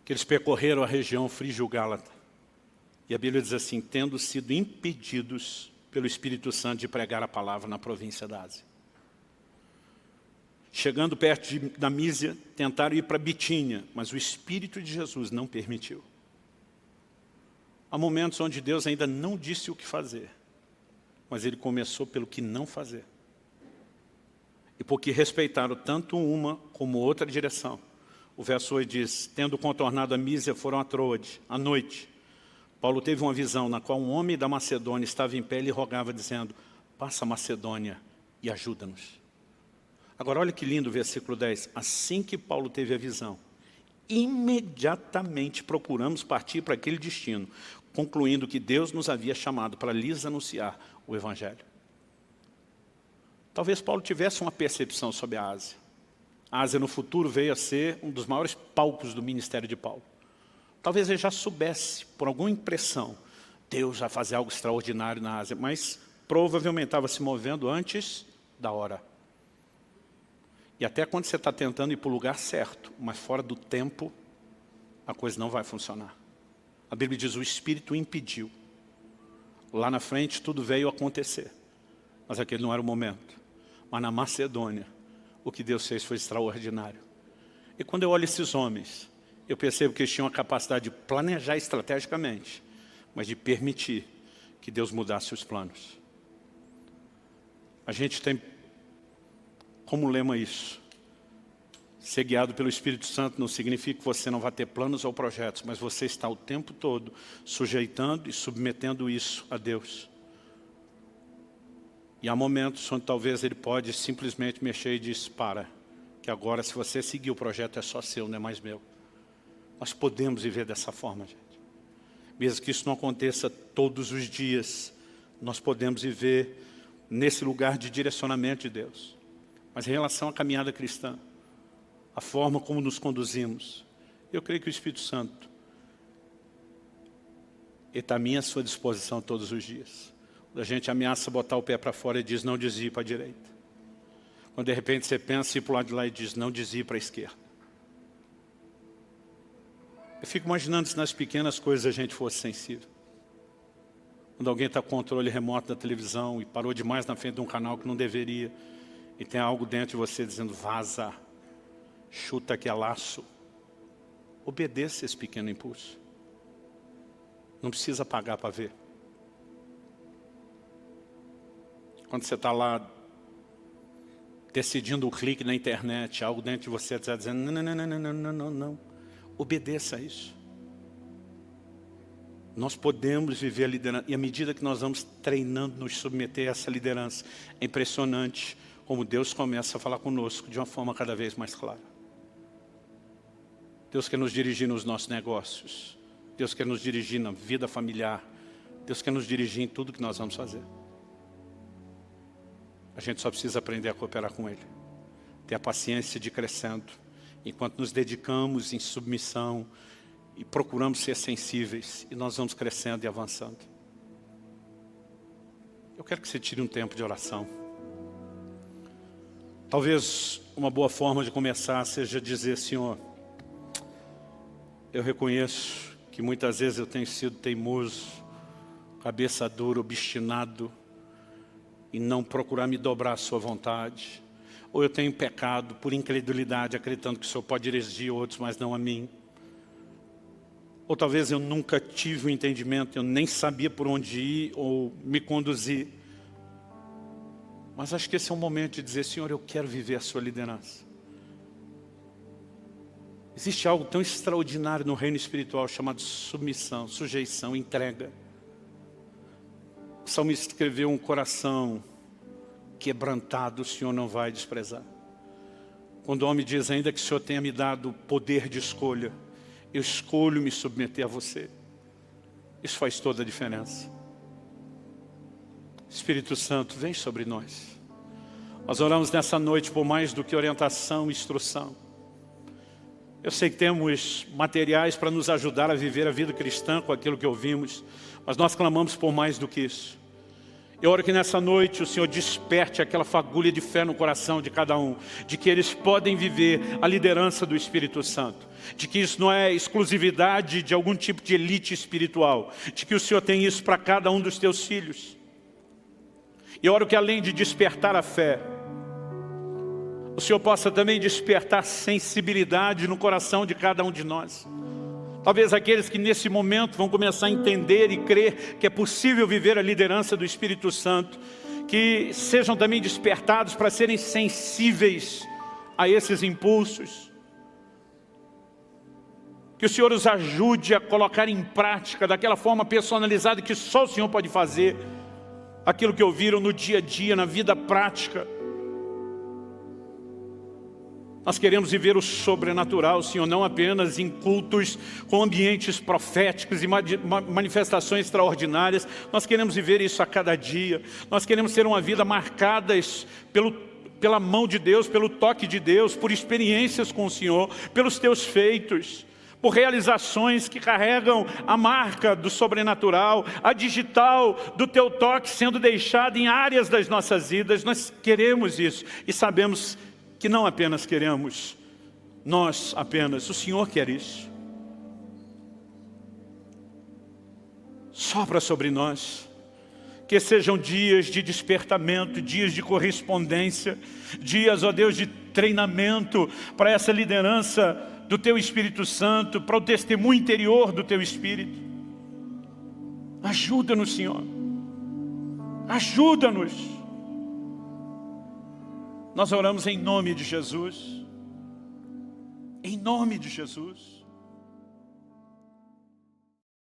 Speaker 1: que eles percorreram a região frígio-gálata. E a Bíblia diz assim, tendo sido impedidos pelo Espírito Santo de pregar a palavra na província da Ásia. Chegando perto da Mísia, tentaram ir para Bitínia, mas o Espírito de Jesus não permitiu. Há momentos onde Deus ainda não disse o que fazer, mas Ele começou pelo que não fazer. E porque respeitaram tanto uma como outra direção. O verso 8 diz, tendo contornado a Mísia, foram a Troade, à noite. Paulo teve uma visão na qual um homem da Macedônia estava em pé e lhe rogava, dizendo, passa a Macedônia e ajuda-nos. Agora olha que lindo o versículo 10. Assim que Paulo teve a visão, imediatamente procuramos partir para aquele destino, concluindo que Deus nos havia chamado para lhes anunciar o Evangelho. Talvez Paulo tivesse uma percepção sobre a Ásia. A Ásia no futuro veio a ser um dos maiores palcos do ministério de Paulo. Talvez ele já soubesse, por alguma impressão, Deus vai fazer algo extraordinário na Ásia, mas provavelmente estava se movendo antes da hora. E até quando você está tentando ir para o lugar certo, mas fora do tempo, a coisa não vai funcionar. A Bíblia diz, o Espírito impediu. Lá na frente tudo veio acontecer, mas aquele não era o momento. Mas na Macedônia, o que Deus fez foi extraordinário. E quando eu olho esses homens, eu percebo que eles tinham a capacidade de planejar estrategicamente, mas de permitir que Deus mudasse os planos. A gente tem como lema isso. Ser guiado pelo Espírito Santo não significa que você não vai ter planos ou projetos, mas você está o tempo todo sujeitando e submetendo isso a Deus. E há momentos onde talvez Ele pode simplesmente mexer e dizer, para, que agora se você seguir o projeto é só seu, não é mais meu. Nós podemos viver dessa forma, gente. Mesmo que isso não aconteça todos os dias, nós podemos viver nesse lugar de direcionamento de Deus. Mas em relação à caminhada cristã, a forma como nos conduzimos, eu creio que o Espírito Santo está à minha sua disposição todos os dias. Quando a gente ameaça botar o pé para fora e diz, não desvie para a direita. Quando de repente você pensa em ir para o lado de lá e diz, não desvie para a esquerda. Eu fico imaginando se nas pequenas coisas a gente fosse sensível. Quando alguém está com o controle remoto da televisão e parou demais na frente de um canal que não deveria, e tem algo dentro de você dizendo, vaza, chuta que é laço. Obedeça esse pequeno impulso. Não precisa pagar para ver. Quando você está lá decidindo o clique na internet, algo dentro de você está dizendo, não. Obedeça a isso. Nós podemos viver a liderança, e à medida que nós vamos treinando, nos submeter a essa liderança, é impressionante como Deus começa a falar conosco de uma forma cada vez mais clara. Deus quer nos dirigir nos nossos negócios. Deus quer nos dirigir na vida familiar. Deus quer nos dirigir em tudo que nós vamos fazer. A gente só precisa aprender a cooperar com Ele. Ter a paciência de ir crescendo. Enquanto nos dedicamos em submissão e procuramos ser sensíveis, e nós vamos crescendo e avançando. Eu quero que você tire um tempo de oração. Talvez uma boa forma de começar seja dizer, Senhor, eu reconheço que muitas vezes eu tenho sido teimoso, cabeça dura, obstinado, e não procurar me dobrar à sua vontade. Ou eu tenho pecado por incredulidade, acreditando que o Senhor pode dirigir outros, mas não a mim. Ou talvez eu nunca tive o entendimento, eu nem sabia por onde ir ou me conduzir. Mas acho que esse é um momento de dizer, Senhor, eu quero viver a sua liderança. Existe algo tão extraordinário no reino espiritual chamado submissão, sujeição, entrega. O salmista escreveu, um coração quebrantado o Senhor não vai desprezar. Quando o homem diz, ainda que o Senhor tenha me dado poder de escolha, eu escolho me submeter a você. Isso faz toda a diferença. Espírito Santo, vem sobre nós. Nós oramos nessa noite por mais do que orientação e instrução. Eu sei que temos materiais para nos ajudar a viver a vida cristã com aquilo que ouvimos, mas nós clamamos por mais do que isso. Eu oro que nessa noite o Senhor desperte aquela fagulha de fé no coração de cada um, de que eles podem viver a liderança do Espírito Santo, de que isso não é exclusividade de algum tipo de elite espiritual, de que o Senhor tem isso para cada um dos teus filhos. E oro que além de despertar a fé, o Senhor possa também despertar sensibilidade no coração de cada um de nós. Talvez aqueles que nesse momento vão começar a entender e crer que é possível viver a liderança do Espírito Santo, que sejam também despertados para serem sensíveis a esses impulsos. Que o Senhor os ajude a colocar em prática, daquela forma personalizada que só o Senhor pode fazer, aquilo que ouviram no dia a dia, na vida prática. Nós queremos viver o sobrenatural, Senhor, não apenas em cultos com ambientes proféticos e manifestações extraordinárias. Nós queremos viver isso a cada dia. Nós queremos ter uma vida marcada pela mão de Deus, pelo toque de Deus, por experiências com o Senhor, pelos teus feitos, por realizações que carregam a marca do sobrenatural, a digital do teu toque sendo deixada em áreas das nossas vidas. Nós queremos isso e sabemos que não apenas queremos, nós apenas, o Senhor quer isso. Sopra sobre nós, que sejam dias de despertamento, dias de correspondência, dias, ó Deus, de treinamento para essa liderança do Teu Espírito Santo, para o testemunho interior do Teu Espírito. Ajuda-nos, Senhor, ajuda-nos. Nós oramos em nome de Jesus. Em nome de Jesus.